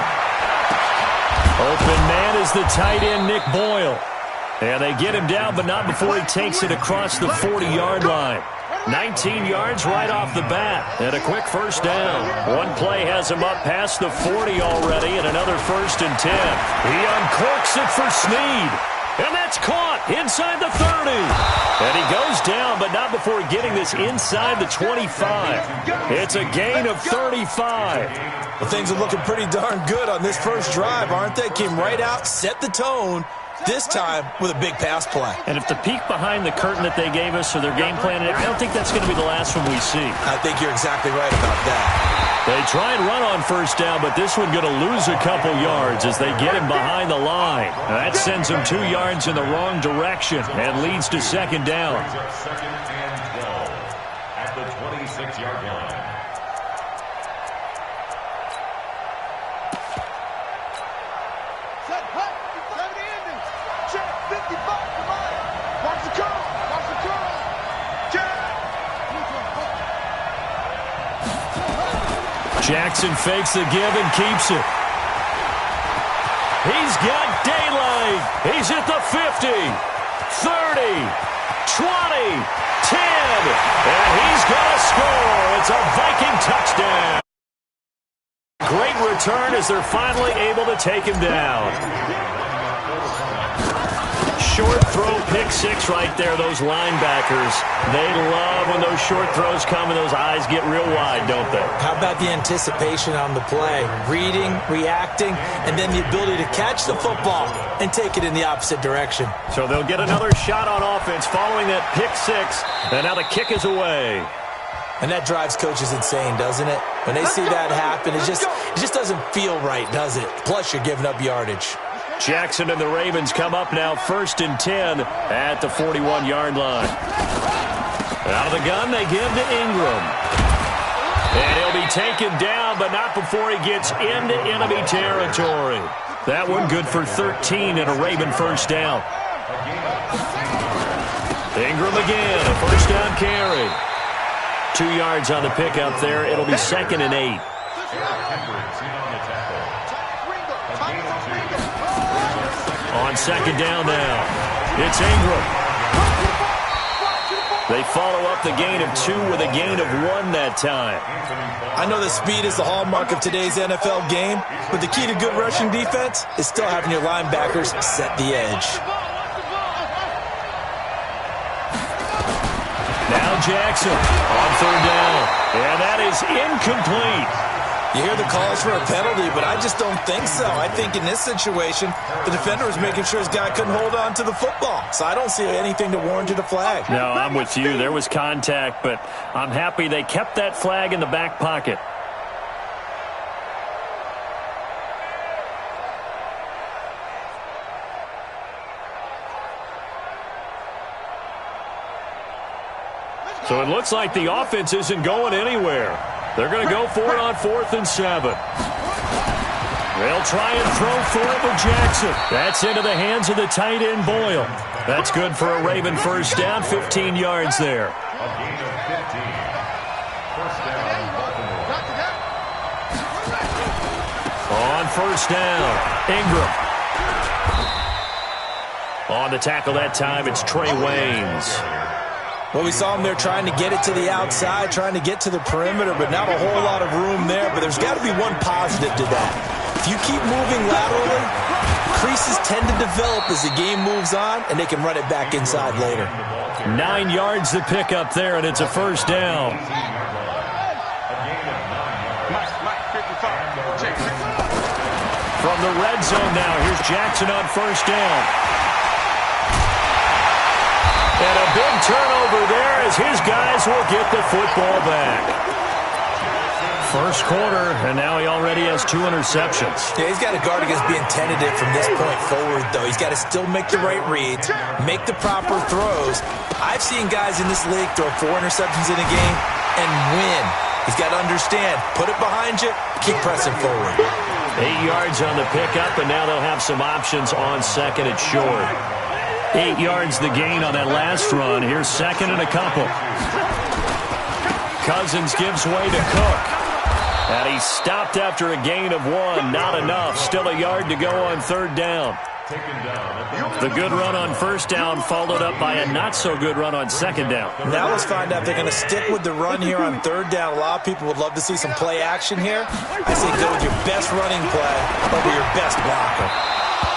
Open man is the tight end, Nick Boyle. And they get him down, but not before he takes it across the 40-yard line. 19 yards right off the bat, and a quick first down. One play has him up past the 40 already, and another 1st and 10. He uncorks it for Snead, and that's caught inside the 30. And he goes down, but not before getting this inside the 25. It's a gain of 35. Well, things are looking pretty darn good on this first drive, aren't they? Came right out, set the tone, this time with a big pass play. And if the peek behind the curtain that they gave us or their game plan, I don't think that's going to be the last one we see. I think you're exactly right about that. They try and run on first down, but this one going to lose a couple yards as they get him behind the line. Now that sends him 2 yards in the wrong direction and leads to second down. Second and 12 at the 26-yard line. Set, hut, 70 Indians. Check, 55, come on. Watch the curl, watch the curl. Check. Jackson fakes the give and keeps it. He's got daylight. He's at the 50, 30, 20, 10, and he's going to score. It's a Viking touchdown. Great return as they're finally able to take him down. Short throw, pick six right there, those linebackers. They love when those short throws come and those eyes get real wide, don't they? How about the anticipation on the play? Reading, reacting, and then the ability to catch the football and take it in the opposite direction. So they'll get another shot on offense following that pick six, and now the kick is away. And that drives coaches insane, doesn't it? When they see that happen, it just doesn't feel right, does it? Plus, you're giving up yardage. Jackson and the Ravens come up now 1st and 10 at the 41-yard line. Out of the gun, they give to Ingram. And he'll be taken down, but not before he gets into enemy territory. That one good for 13 and a Raven first down. Ingram again, a first down carry. 2 yards on the pickup there. It'll be 2nd and 8. On 2nd down now, it's Ingram. They follow up the gain of 2 with a gain of 1 that time. I know that speed is the hallmark of today's NFL game, but the key to good rushing defense is still having your linebackers set the edge. Now Jackson on 3rd down, and that is incomplete. You hear the calls for a penalty, but I just don't think so. I think in this situation, the defender was making sure his guy couldn't hold on to the football. So I don't see anything to warrant a flag. No, I'm with you. There was contact, but I'm happy they kept that flag in the back pocket. So it looks like the offense isn't going anywhere. They're going to go for it on 4th and 7. They'll try and throw for it with Jackson. That's into the hands of the tight end, Boyle. That's good for a Raven first down, 15 yards there. A gain of 15. First down, Baltimore. On 1st down, Ingram. On the tackle that time, it's Trey Waynes. Well, we saw him there trying to get it to the outside, trying to get to the perimeter, but not a whole lot of room there. But there's got to be one positive to that. If you keep moving laterally, creases tend to develop as the game moves on, and they can run it back inside later. 9 yards to pick up there, and it's a first down. From the red zone now, here's Jackson on first down. And a big turnover there as his guys will get the football back. First quarter, and now he already has 2 interceptions. Yeah, he's got to guard against being tentative from this point forward, though. He's got to still make the right reads, make the proper throws. I've seen guys in this league throw 4 interceptions in a game and win. He's got to understand, put it behind you, keep pressing forward. 8 yards on the pickup, and now they'll have some options on 2nd and short. 8 yards the gain on that last run. Here's 2nd and a couple. Cousins gives way to Cook. And he stopped after a gain of 1. Not enough. Still a yard to go on 3rd down. The good run on 1st down followed up by a not-so-good run on 2nd down. Now let's find out if they're going to stick with the run here on 3rd down. A lot of people would love to see some play action here. I say go with your best running play over your best blocker.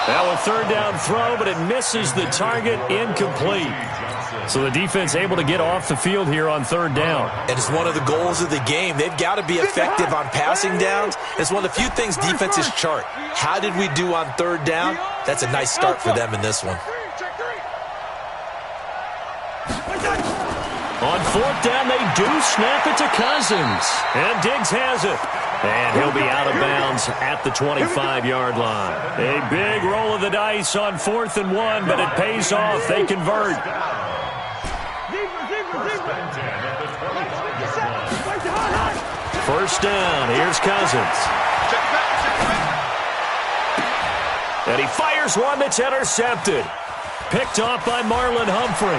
Now a 3rd down throw, but it misses the target, incomplete. So the defense able to get off the field here on 3rd down. And it's one of the goals of the game. They've got to be effective on passing downs. It's one of the few things defenses chart. How did we do on 3rd down? That's a nice start for them in this one. On 4th down, they do snap it to Cousins. And Diggs has it. And he'll be out of bounds at the 25-yard line. A big roll of the dice on 4th and 1, but it pays off. They convert. First down. Here's Cousins. And he fires one that's intercepted. Picked off by Marlon Humphrey.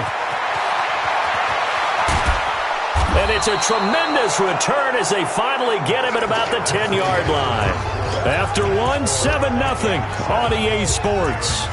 And it's a tremendous return as they finally get him at about the 10-yard line. After one, 7-0 on EA Sports.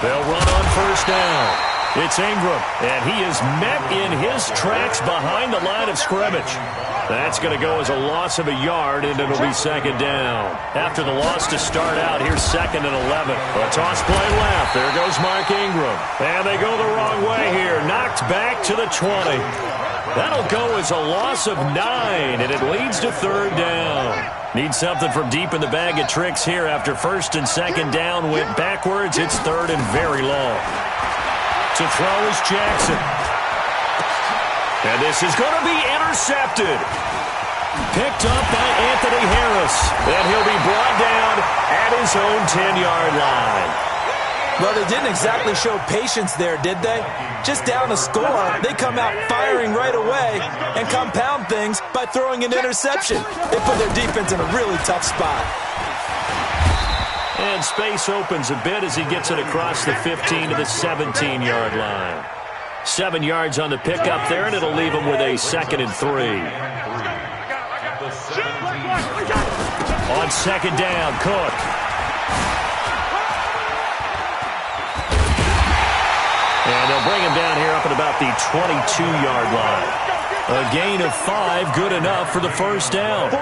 They'll run on first down. It's Ingram, and he is met in his tracks behind the line of scrimmage. That's going to go as a loss of a yard, and it'll be second down. After the loss to start out, here's 2nd and 11. A toss play left. There goes Mark Ingram. And they go the wrong way here. Knocked back to the 20. That'll go as a loss of 9, and it leads to third down. Need something from deep in the bag of tricks here. After first and second down went backwards, it's third and very long. To throw is Jackson. And this is going to be intercepted. Picked up by Anthony Harris. And he'll be brought down at his own 10-yard line. Well, they didn't exactly show patience there, did they? Just down a score, they come out firing right away and compound things by throwing an interception. They put their defense in a really tough spot. And space opens a bit as he gets it across the 15 to the 17-yard line. 7 yards on the pickup there, and it'll leave him with a 2nd and 3. On second down, Cook. And they'll bring him down here up at about the 22-yard line. A gain of 5, good enough for the first down.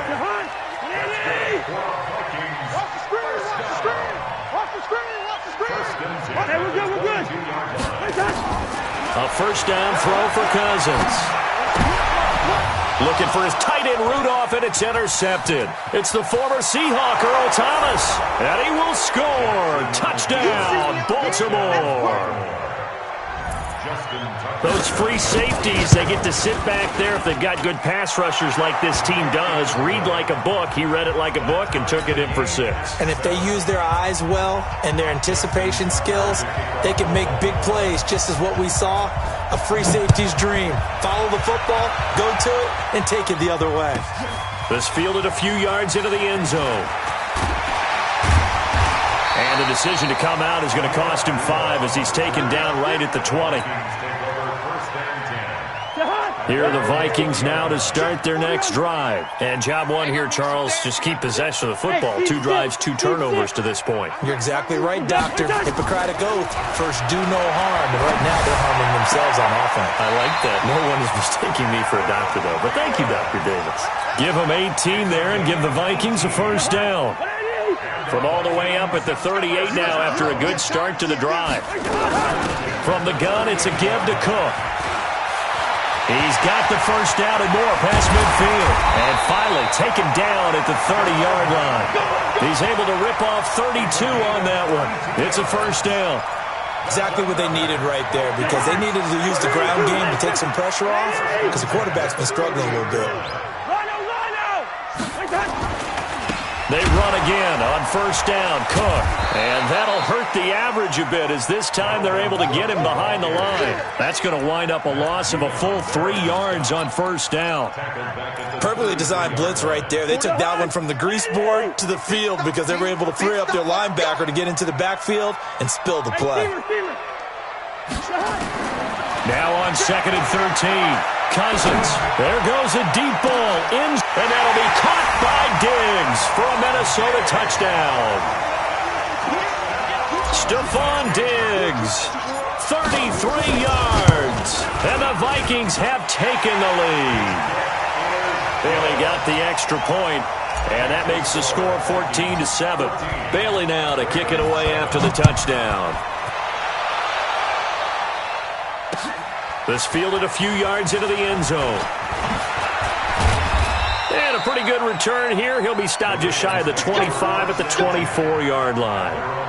A first down throw for Cousins. Looking for his tight end Rudolph, and it's intercepted. It's the former Seahawk, Earl Thomas. And he will score. Touchdown, Baltimore. Those free safeties, they get to sit back there if they've got good pass rushers like this team does. Read like a book. He read it like a book and took it in for 6. And if they use their eyes well and their anticipation skills, they can make big plays, just as what we saw. A free safety's dream. Follow the football, go to it, and take it the other way. This fielded a few yards into the end zone. And the decision to come out is going to cost him 5 as he's taken down right at the 20. Here are the Vikings now to start their next drive. And job one here, Charles, just keep possession of the football. 2 drives, 2 turnovers to this point. You're exactly right, Doctor. Hippocratic oath. First, do no harm. And right now, they're harming themselves on offense. I like that. No one is mistaking me for a doctor, though. But thank you, Dr. Davis. Give them 18 there and give the Vikings a first down. From all the way up at the 38 now after a good start to the drive. From the gun, it's a give to Cook. He's got the first down and more past midfield. And finally taken down at the 30-yard line. He's able to rip off 32 on that one. It's a first down. Exactly what they needed right there, because they needed to use the ground game to take some pressure off, because the quarterback's been struggling a little bit. They run again on first down, Cook. And that'll hurt the average a bit as this time they're able to get him behind the line. That's going to wind up a loss of a full 3 yards on first down. Perfectly designed blitz right there. They took that one from the grease board to the field because they were able to free up their linebacker to get into the backfield and spill the play. Now on 2nd and 13. Cousins. There goes a deep ball in, and that'll be caught by Diggs for a Minnesota touchdown. Stephon Diggs, 33 yards, and the Vikings have taken the lead. Bailey got the extra point, and that makes the score 14-7. Bailey now to kick it away after the touchdown. This fielded a few yards into the end zone. And a pretty good return here. He'll be stopped just shy of the 25 at the 24-yard line.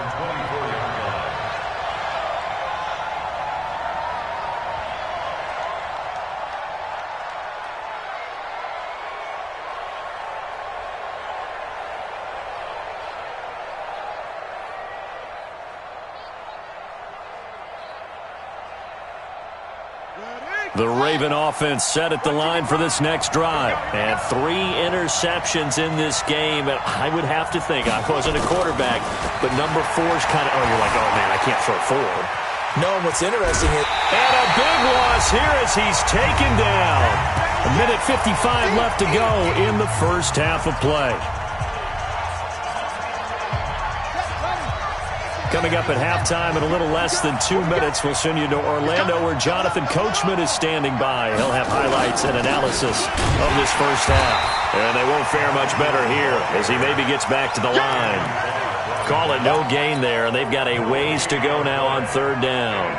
The Raven offense set at the line for this next drive. And 3 interceptions in this game. And I would have to think, I wasn't a quarterback, but number 4 is kind of, you're like, oh, man, I can't throw 4. No, what's interesting is... And a big loss here as he's taken down. 1:55 left to go in the first half of play. Coming up at halftime in a little less than 2 minutes, we'll send you to Orlando where Jonathan Coachman is standing by. He'll have highlights and analysis of this first half. And they won't fare much better here as he maybe gets back to the line. Call it no gain there, and they've got a ways to go now on 3rd down.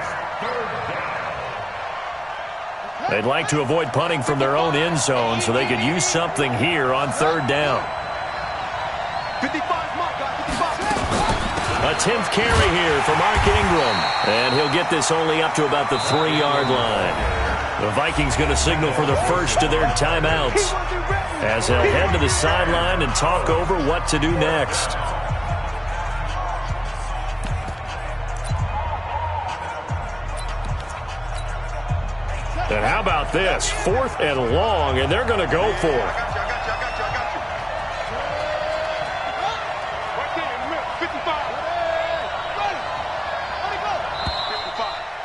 They'd like to avoid punting from their own end zone so they could use something here on 3rd down. 55. A 10th carry here for Mark Ingram. And he'll get this only up to about the 3-yard line. The Vikings going to signal for the first of their timeouts as they'll head to the sideline and talk over what to do next. And how about this? 4th and long, and they're going to go for it.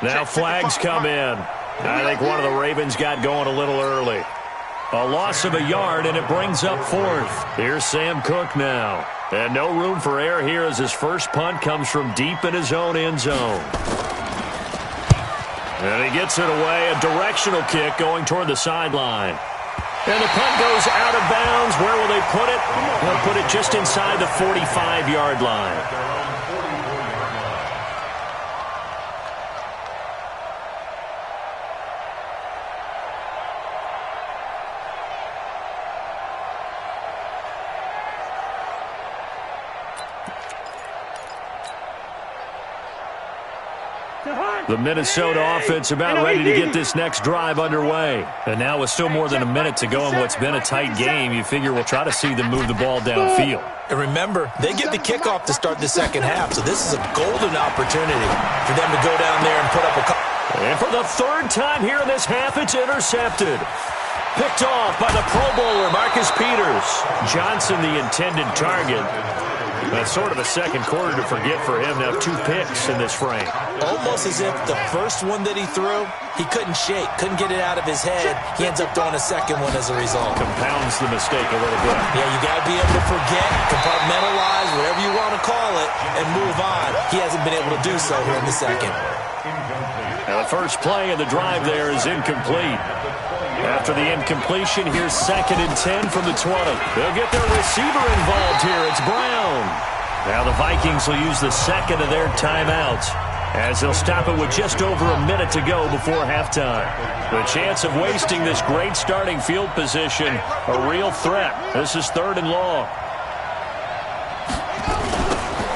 Now flags come in. I think one of the Ravens got going a little early. A loss of a yard, and it brings up 4th. Here's Sam Cook now. And no room for error here as his first punt comes from deep in his own end zone. And he gets it away, a directional kick going toward the sideline. And the punt goes out of bounds. Where will they put it? They'll put it just inside the 45-yard line. The Minnesota offense about ready to get this next drive underway. And now with still more than a minute to go in what's been a tight game, you figure we'll try to see them move the ball downfield. And remember, they get the kickoff to start the second half, so this is a golden opportunity for them to go down there and put up a couple. And for the 3rd time here in this half, it's intercepted. Picked off by the Pro Bowler, Marcus Peters. Johnson, the intended target. That's sort of a second quarter to forget for him. Now 2 picks in this frame. Almost as if the first one that he threw, he couldn't shake, couldn't get it out of his head. He ends up throwing a second one as a result. Compounds the mistake a little bit. Yeah, you got to be able to forget, compartmentalize, whatever you want to call it, and move on. He hasn't been able to do so here in the second. Now the first play of the drive there is incomplete. After the incompletion, here's 2nd and 10 from the 20. They'll get their receiver involved here. It's Brown. Now the Vikings will use the second of their timeouts as they'll stop it with just over a minute to go before halftime. The chance of wasting this great starting field position, a real threat. This is 3rd and long.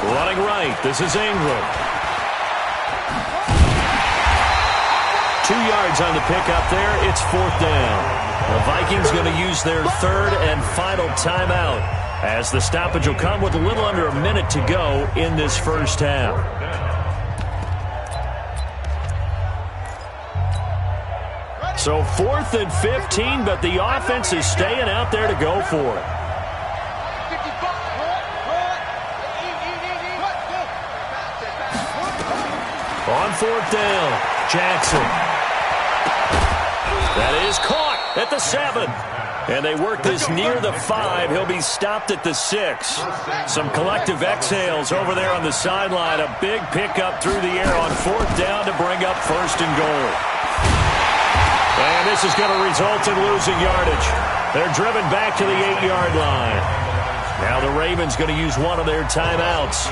Running right, this is Ingram. 2 yards on the pickup there. It's 4th down. The Vikings going to use their 3rd and final timeout as the stoppage will come with a little under a minute to go in this first half. So 4th and 15, but the offense is staying out there to go for it. On 4th down, Jackson. That is caught at the 7. And they work this near the 5. He'll be stopped at the 6. Some collective exhales over there on the sideline. A big pickup through the air on 4th down to bring up 1st and goal. And this is going to result in losing yardage. They're driven back to the 8-yard line. Now the Ravens going to use one of their timeouts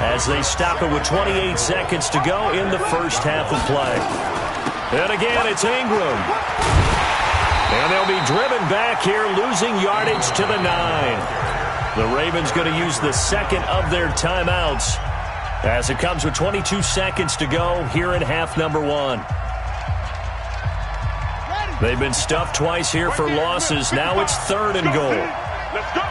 as they stop it with 28 seconds to go in the first half of play. And again, it's Ingram. And they'll be driven back here, losing yardage to the 9. The Ravens going to use the second of their timeouts as it comes with 22 seconds to go here in half number 1. They've been stuffed twice here for losses. Now it's 3rd and goal. Let's go.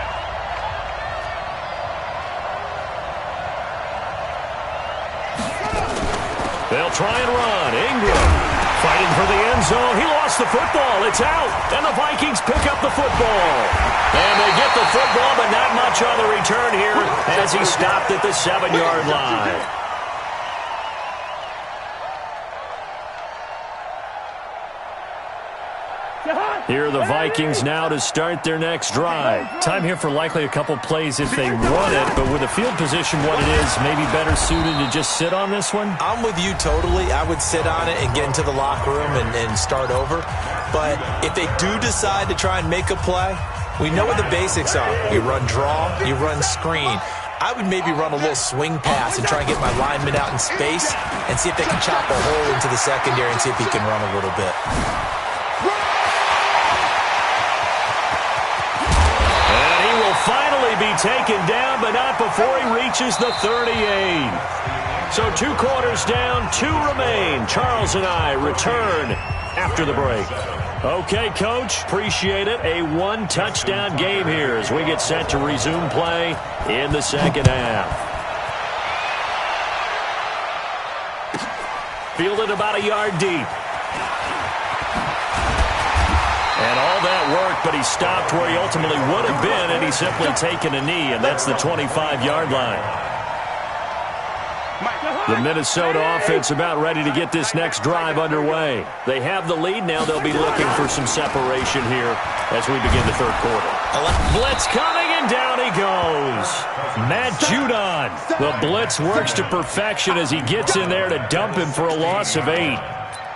They'll try and run. Ingram Heading for the end zone. He lost the football. It's out. And the Vikings pick up the football. And they get the football, but not much on the return here as he stopped at the 7-yard line. Here are the Vikings now to start their next drive. Time here for likely a couple plays if they run it, but with the field position what it is, maybe better suited to just sit on this one? I'm with you totally. I would sit on it and get into the locker room and start over. But if they do decide to try and make a play, we know what the basics are. You run draw, you run screen. I would maybe run a little swing pass and try and get my lineman out in space and see if they can chop a hole into the secondary and see if he can run a little bit. Finally be taken down, but not before he reaches the 38. So 2 quarters down, 2 remain. Charles and I return after the break. Okay, Coach, appreciate it. A 1-touchdown game here as we get set to resume play in the second half. Fielded about a yard deep. And all that work, but he stopped where he ultimately would have been, and he's simply taken a knee, and that's the 25-yard line. The Minnesota offense about ready to get this next drive underway. They have the lead. Now they'll be looking for some separation here as we begin the third quarter. Blitz coming, and down he goes. Matt Judon. The blitz works to perfection as he gets in there to dump him for a loss of 8.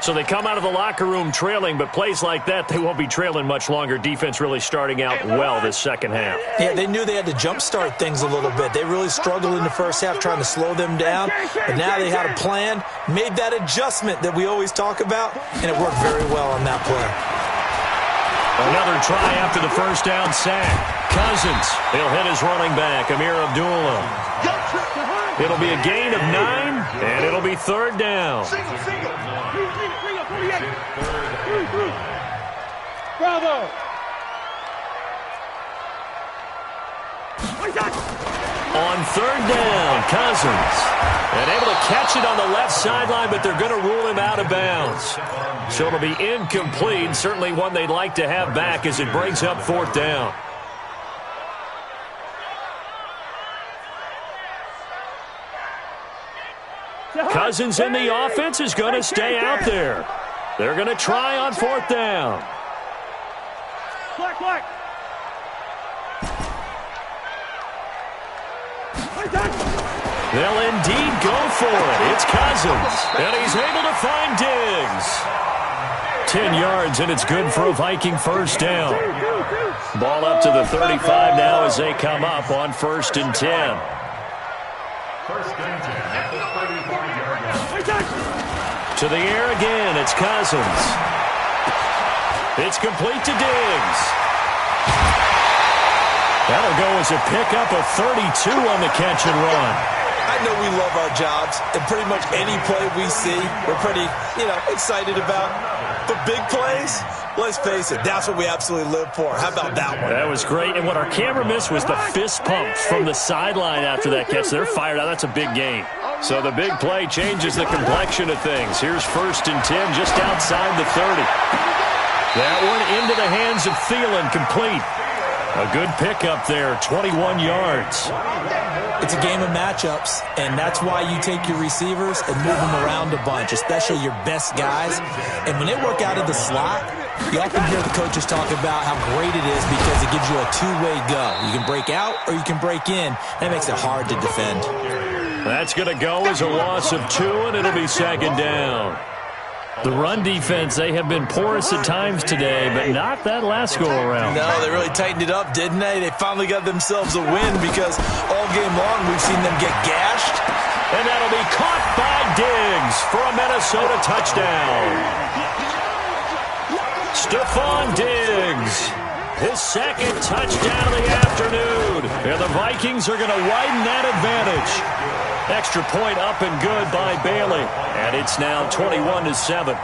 So they come out of the locker room trailing, but plays like that, they won't be trailing much longer. Defense really starting out well this second half. Yeah, they knew they had to jumpstart things a little bit. They really struggled in the first half trying to slow them down, but now they had a plan, made that adjustment that we always talk about, and it worked very well on that play. Another try after the first down sack. Cousins, he'll hit his running back, Amir Abdullah. It'll be a gain of 9, and it'll be third down. Bravo! On third down, Cousins. And able to catch it on the left sideline, but they're going to rule him out of bounds. So it'll be incomplete, certainly one they'd like to have back as it brings up fourth down. Cousins in the offense is going to stay out there. They're going to try on fourth down. They'll indeed go for it. It's Cousins, and he's able to find Diggs. 10 yards, and it's good for a Viking first down. Ball up to the 35 now as they come up on 1st and 10. First and 10 at the 35-yard line. To the air again, it's Cousins. It's complete to Diggs. That'll go as a pickup of 32 on the catch and run. I know we love our jobs, and pretty much any play we see, we're pretty, excited about. But big plays, let's face it, that's what we absolutely live for. How about that one? That was great, and what our camera missed was the fist pump from the sideline after that catch. They're fired out. That's a big gain. So the big play changes the complexion of things. Here's 1st and 10 just outside the 30. That one into the hands of Thielen, complete. A good pickup there, 21 yards. It's a game of matchups, and that's why you take your receivers and move them around a bunch, especially your best guys. And when they work out of the slot, you often hear the coaches talk about how great it is because it gives you a two-way go. You can break out or you can break in. That makes it hard to defend. That's going to go as a loss of 2, and it'll be second down. The run defense, they have been porous at times today, but not that last go-around. No, they really tightened it up, didn't they? They finally got themselves a win because all game long we've seen them get gashed. And that'll be caught by Diggs for a Minnesota touchdown. Stephon Diggs, his second touchdown of the afternoon. And the Vikings are going to widen that advantage. Extra point up and good by Bailey. And it's now 21-7.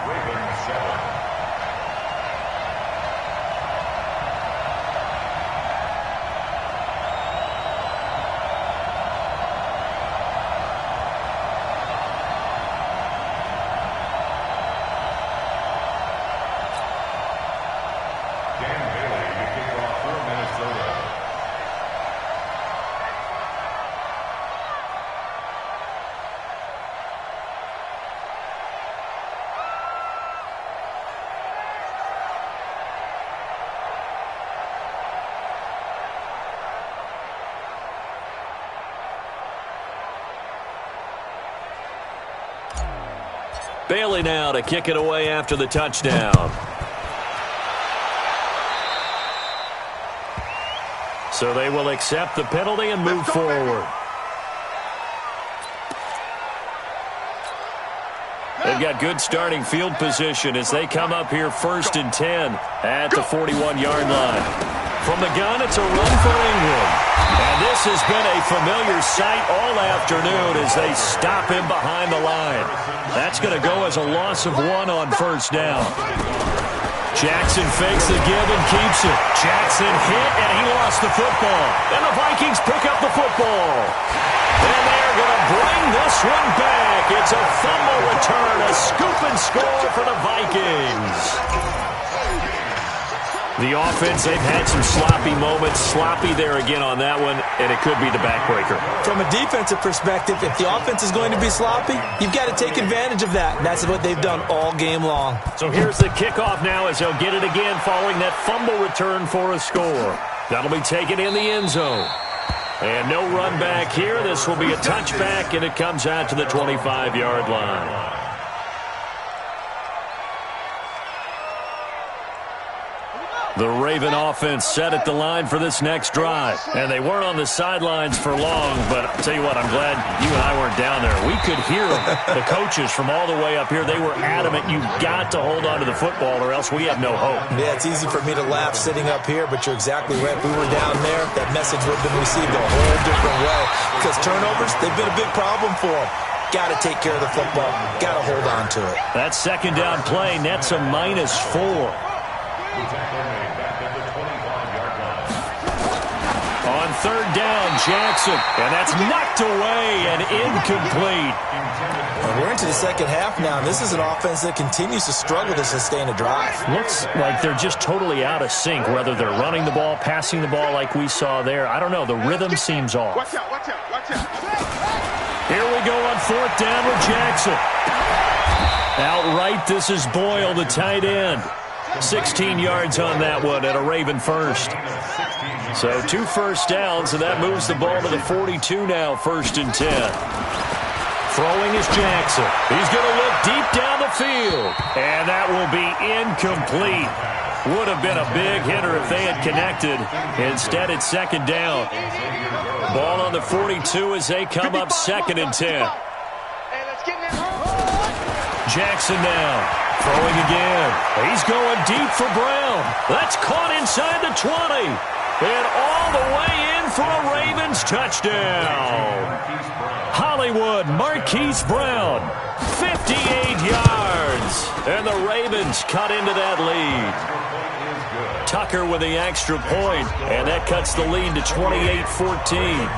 Bailey now to kick it away after the touchdown. So they will accept the penalty and move forward. They've got good starting field position as they come up here 1st and 10 at the 41-yard line. From the gun, it's a run for England. And this has been a familiar sight all afternoon as they stop him behind the line. That's going to go as a loss of 1 on 1st down. Jackson fakes the give and keeps it. Jackson hit, and he lost the football. And the Vikings pick up the football. And they're going to bring this one back. It's a fumble return, a scoop and score for the Vikings. The offense, they've had some sloppy moments. Sloppy there again on that one, and it could be the backbreaker. From a defensive perspective, if the offense is going to be sloppy, you've got to take advantage of that. And that's what they've done all game long. So here's the kickoff now as they'll get it again following that fumble return for a score. That'll be taken in the end zone. And no run back here. This will be a touchback, and it comes out to the 25-yard line. The Raven offense set at the line for this next drive. And they weren't on the sidelines for long, but I'll tell you what, I'm glad you and I weren't down there. We could hear the coaches from all the way up here. They were adamant, you've got to hold on to the football or else we have no hope. Yeah, it's easy for me to laugh sitting up here, but you're exactly right. If we were down there, that message would have been received a whole different way. Because turnovers, they've been a big problem for them. Got to take care of the football. Got to hold on to it. That second down play nets a -4. On 3rd down, Jackson, and that's knocked away and incomplete. And we're into the second half now. This is an offense that continues to struggle to sustain a drive. Looks like they're just totally out of sync, whether they're running the ball, passing the ball like we saw there. I don't know. The rhythm seems off. Watch out, watch out, watch out. Here we go on 4th down with Jackson. Outright, this is Boyle, the tight end. 16 yards on that one at a Raven first. So 2 first downs, and that moves the ball to the 42 now, 1st and 10. Throwing is Jackson. He's going to look deep down the field, and that will be incomplete. Would have been a big hitter if they had connected. Instead, it's 2nd down. Ball on the 42 as they come up 2nd and 10. Jackson now. Throwing again. He's going deep for Brown. That's caught inside the 20. And all the way in for a Ravens touchdown. Hollywood Marquise Brown, 58 yards. And the Ravens cut into that lead. Tucker with the extra point, and that cuts the lead to 28-14.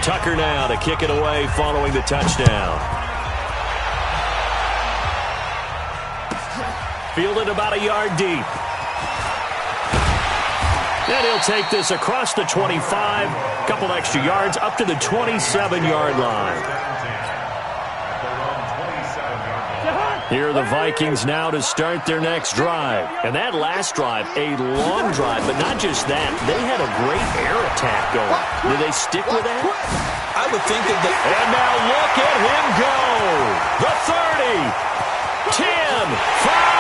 Tucker now to kick it away following the touchdown. Fielded about a yard deep. And he'll take this across the 25. Couple extra yards up to the 27-yard line. Here are the Vikings now to start their next drive. And that last drive, a long drive, but not just that. They had a great air attack going. Did they stick with that? I would think that they... And now look at him go. The 30, 10, 5.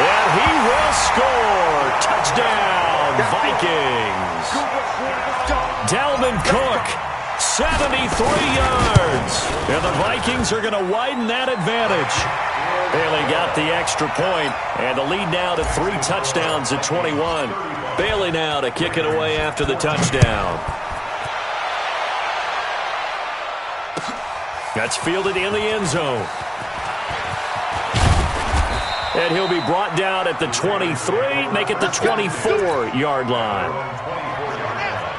And he will score. Touchdown, Vikings. Dalvin Cook, 73 yards. And the Vikings are going to widen that advantage. Bailey got the extra point, and the lead now to 3 touchdowns at 21. Bailey now to kick it away after the touchdown. That's fielded in the end zone. And he'll be brought down at the 23, make it the 24-yard line.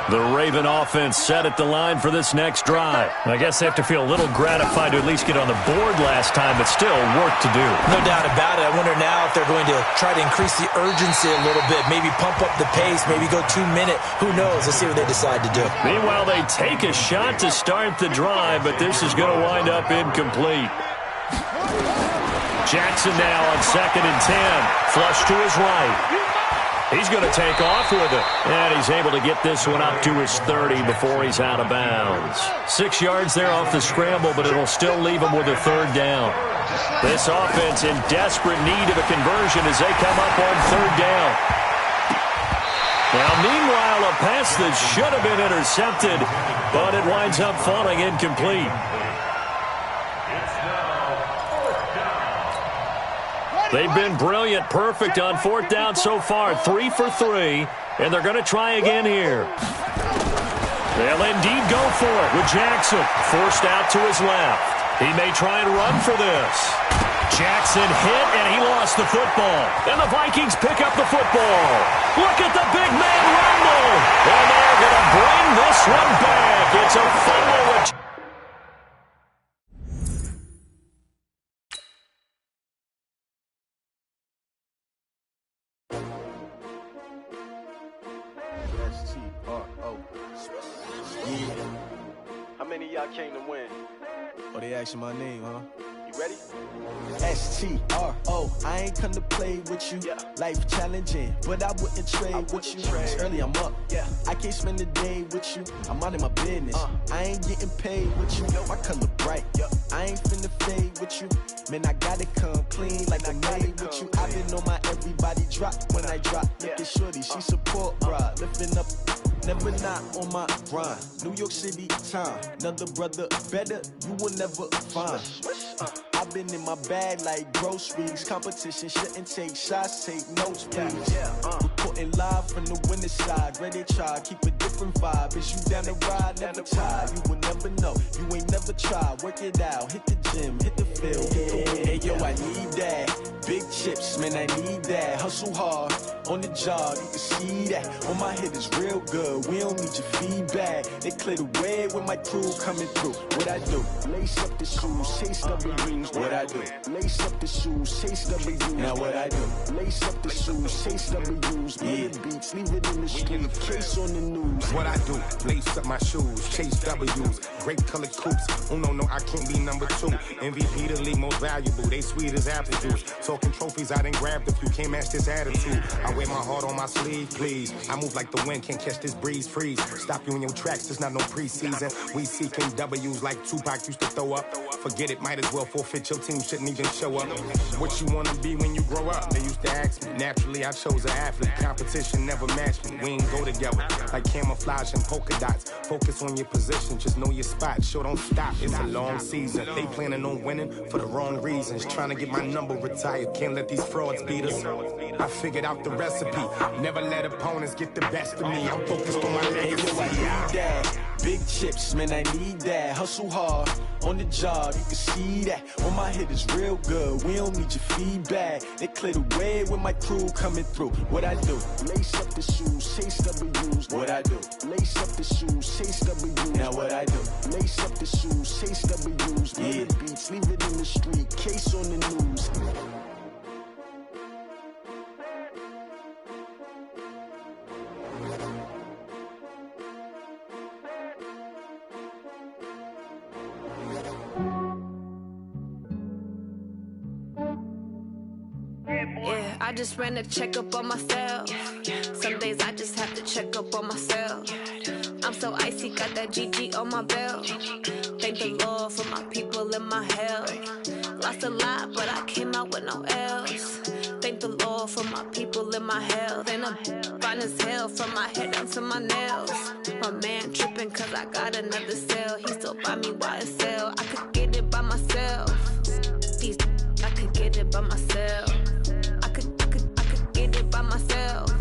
The Raven offense set at the line for this next drive. I guess they have to feel a little gratified to at least get on the board last time, but still work to do. No doubt about it. I wonder now if they're going to try to increase the urgency a little bit, maybe pump up the pace, maybe go 2-minute. Who knows? Let's see what they decide to do. Meanwhile, they take a shot to start the drive, but this is going to wind up incomplete. Jackson now on 2nd and 10. Flush to his right. He's going to take off with it. And he's able to get this one up to his 30 before he's out of bounds. 6 yards there off the scramble, but it'll still leave him with a third down. This offense in desperate need of a conversion as they come up on third down. Now, meanwhile, a pass that should have been intercepted, but it winds up falling incomplete. They've been brilliant, perfect on fourth down so far, 3 for 3, and they're going to try again here. They'll indeed go for it with Jackson, forced out to his left. He may try and run for this. Jackson hit, and he lost the football. And the Vikings pick up the football. Look at the big man rumble. And they're going to bring this one back. It's a fumble. How many of y'all came to win? Oh, they asking my name, huh? You ready? S-T-R-O, I ain't come to play with you. Life challenging, but I wouldn't trade with you. It's early, I'm up. I can't spend the day with you. I'm out of my business. I ain't getting paid with you. My color bright. I ain't finna fade with you. Man, I gotta come clean like I made with you. I've been on my everybody drop when I drop. Look at shorty, she support, bruh. Lifting up. Never not on my grind. New York City time. Another brother better, you will never find. I've been in my bag like groceries. Competition shouldn't take shots, take notes, please. Reporting live from the winning side. Ready to try, keep a different vibe. Is you down the ride, never tired. You will never know, you ain't never tried. Work it out, hit the gym, hit the field. Hey yo, I need that. Big chips, man, I need that. Hustle hard, on the job, you can see that. On my head is real good, we don't need your feedback. They clear the way with my crew coming through. What I do? Lace up the shoes, chase double rings. What I do? Lace up the shoes, chase double U's. Now what I do? Lace up the shoes, chase double U's. Mid beats, leave it in the street, case on the news. What I do? Lace up my shoes, chase W's. Grape colored coops. Oh no, I can't be number 2. MVP the league most valuable. They sweet as apple juice. Talking trophies, I done grabbed a few. Can't match this attitude. I wear my heart on my sleeve, please. I move like the wind, can't catch this breeze, freeze. Stop you in your tracks, there's not no preseason. We seeking W's like Tupac used to throw up. Forget it, might as well forfeit, your team shouldn't even show up. What you wanna be when you grow up? They used to ask me. Naturally, I chose an athlete. Competition never matched me. We ain't go together. Like camouflage and polka dots. Focus on your position, just know your spot. Sure, don't stop, it's a long season. They planning on winning for the wrong reasons. Trying to get my number retired, can't let these frauds beat us. I figured out the recipe. Never let opponents get the best of me. I'm focused on my legacy. I need that. Big chips, man, I need that. Hustle hard, on the job, you can see that. On my head is real good, we don't need your feedback. They clear the way with my crew coming through. What I do? Lace up the shoes, chase W's. What I do? Lace up the shoes, chase W's. Now what I do? Lace up the shoes, chase W's. Mid beats, leave it in the street, case on the news. Yeah, I just ran a checkup on myself. Some days I just have to check up on myself. I'm so icy, got that GG on my belt. Thank the Lord for my people and my health. Lost a lot, but I came out with no L's. Thank the Lord for my people and my health. And I'm fine as hell from my head down to my nails. My man tripping cause I got another cell. He still buy me YSL. I could get it by myself. These I could get it by myself. I could get it by myself.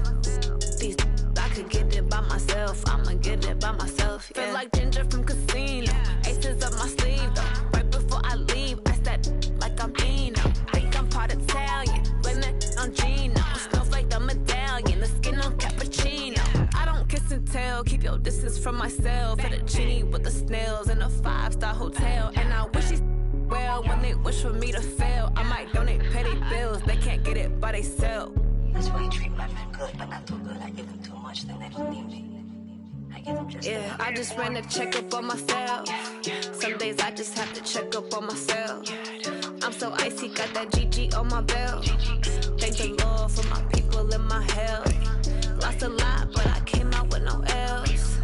These I could get it by myself. I'ma get it by myself. Yeah. Feel like Ginger from Casino. Aces up my sleeve though. Right before I leave, I said like I'm Dino. Think I'm part Italian. Blame that on Gino. Smells like the medallion. The skin on cappuccino. I don't kiss and tell. Keep your distance from myself. Fettuccine with the snails in a 5-star hotel. And I wish he's well when they wish for me to fail. I might donate petty bills. They can't get it by themselves. That's why you treat my men good, but not too good. I give them too much, then they don't need me. I give them just yeah, I just ran a checkup on myself. Some days I just have to check up on myself. I'm so icy, got that GG on my belt. Thank the Lord for my people and my health. Lost a lot, but I came out with no L's.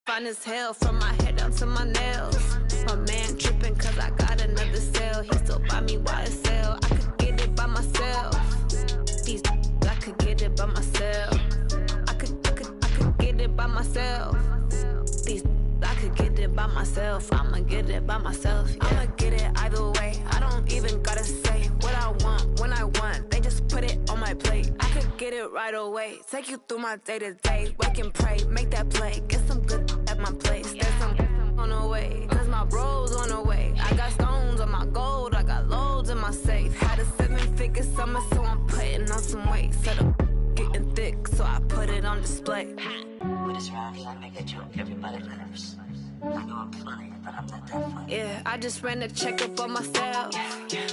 Fine as hell from my head down to my nails. My man tripping cause I got another sale. He still buy me YSL. I could get it by myself. These I could get it by myself. I could get it by myself. These I could get it by myself. I'ma get it by myself. Yeah. I'ma get it either way. I don't even gotta say what I want when I want. They just put it on my plate. I could get it right away. Take you through my day to day. Wake and pray, make that play. Get some good at my place. There's some on the way. Cause my bro's on the way. I got stones on my gold. I got loads in my safe. Had a 7-figure summer, so I'm putting on some weight. Set up getting thick, so I put it on display. With this round here, I make it joke everybody laughs. I know I'm funny, but I'm not that funny. Yeah, I just ran a checkup on myself.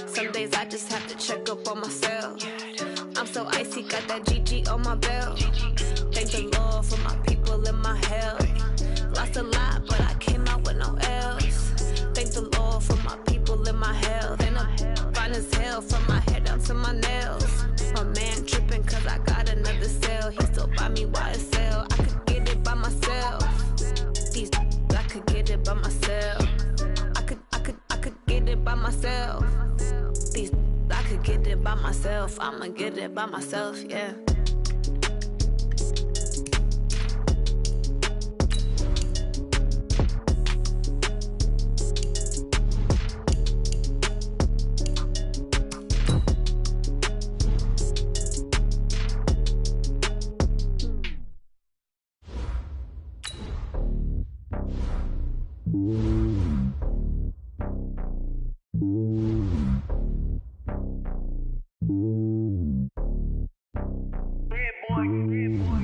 Some days I just have to check up on myself. I'm so icy, got that GG on my belt. Thank the Lord for my people in my health. Lost a lot, but I came out with no L's. Thank the Lord for my people in my health. And I'm fine as hell from my head down to my nails. My man tripping cause I got another sale. He still buy me YSL. I could get it by myself. These I could get it by myself. I could get it by myself. These I could get it by myself. I'ma get it by myself, yeah.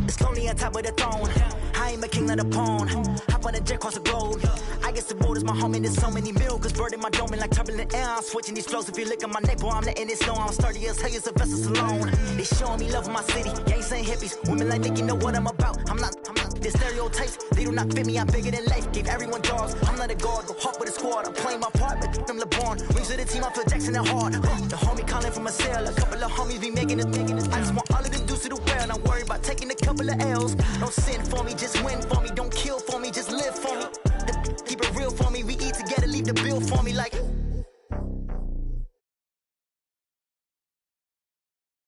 It's lonely on top of the throne. I ain't a king, not a pawn. Hop on a jet across the globe. I guess the world is my home and there's so many milkers bird in my dome and like turbulent air. I'm switching these flows. If you look at my neck, boy, I'm letting it snow. I'm sturdy as hell as a vessel alone. They showing me love in my city. Gangs ain't hippies. Women like think you know what I'm about. I'm not. The stereotypes, they do not fit me. I'm bigger than life. Gave everyone dogs. I'm not a guard. Go hard with a squad. I'm playing my part, but them LeBron. Rings to the team. I feel Jackson and hard. The homie calling from a cell. A couple of homies be making it. I just want all of them dudes to do well. Not worry about taking a couple of L's. Don't sin for me, just win for me. Don't kill for me, just live for me. Keep it real for me. We eat together, leave the bill for me like.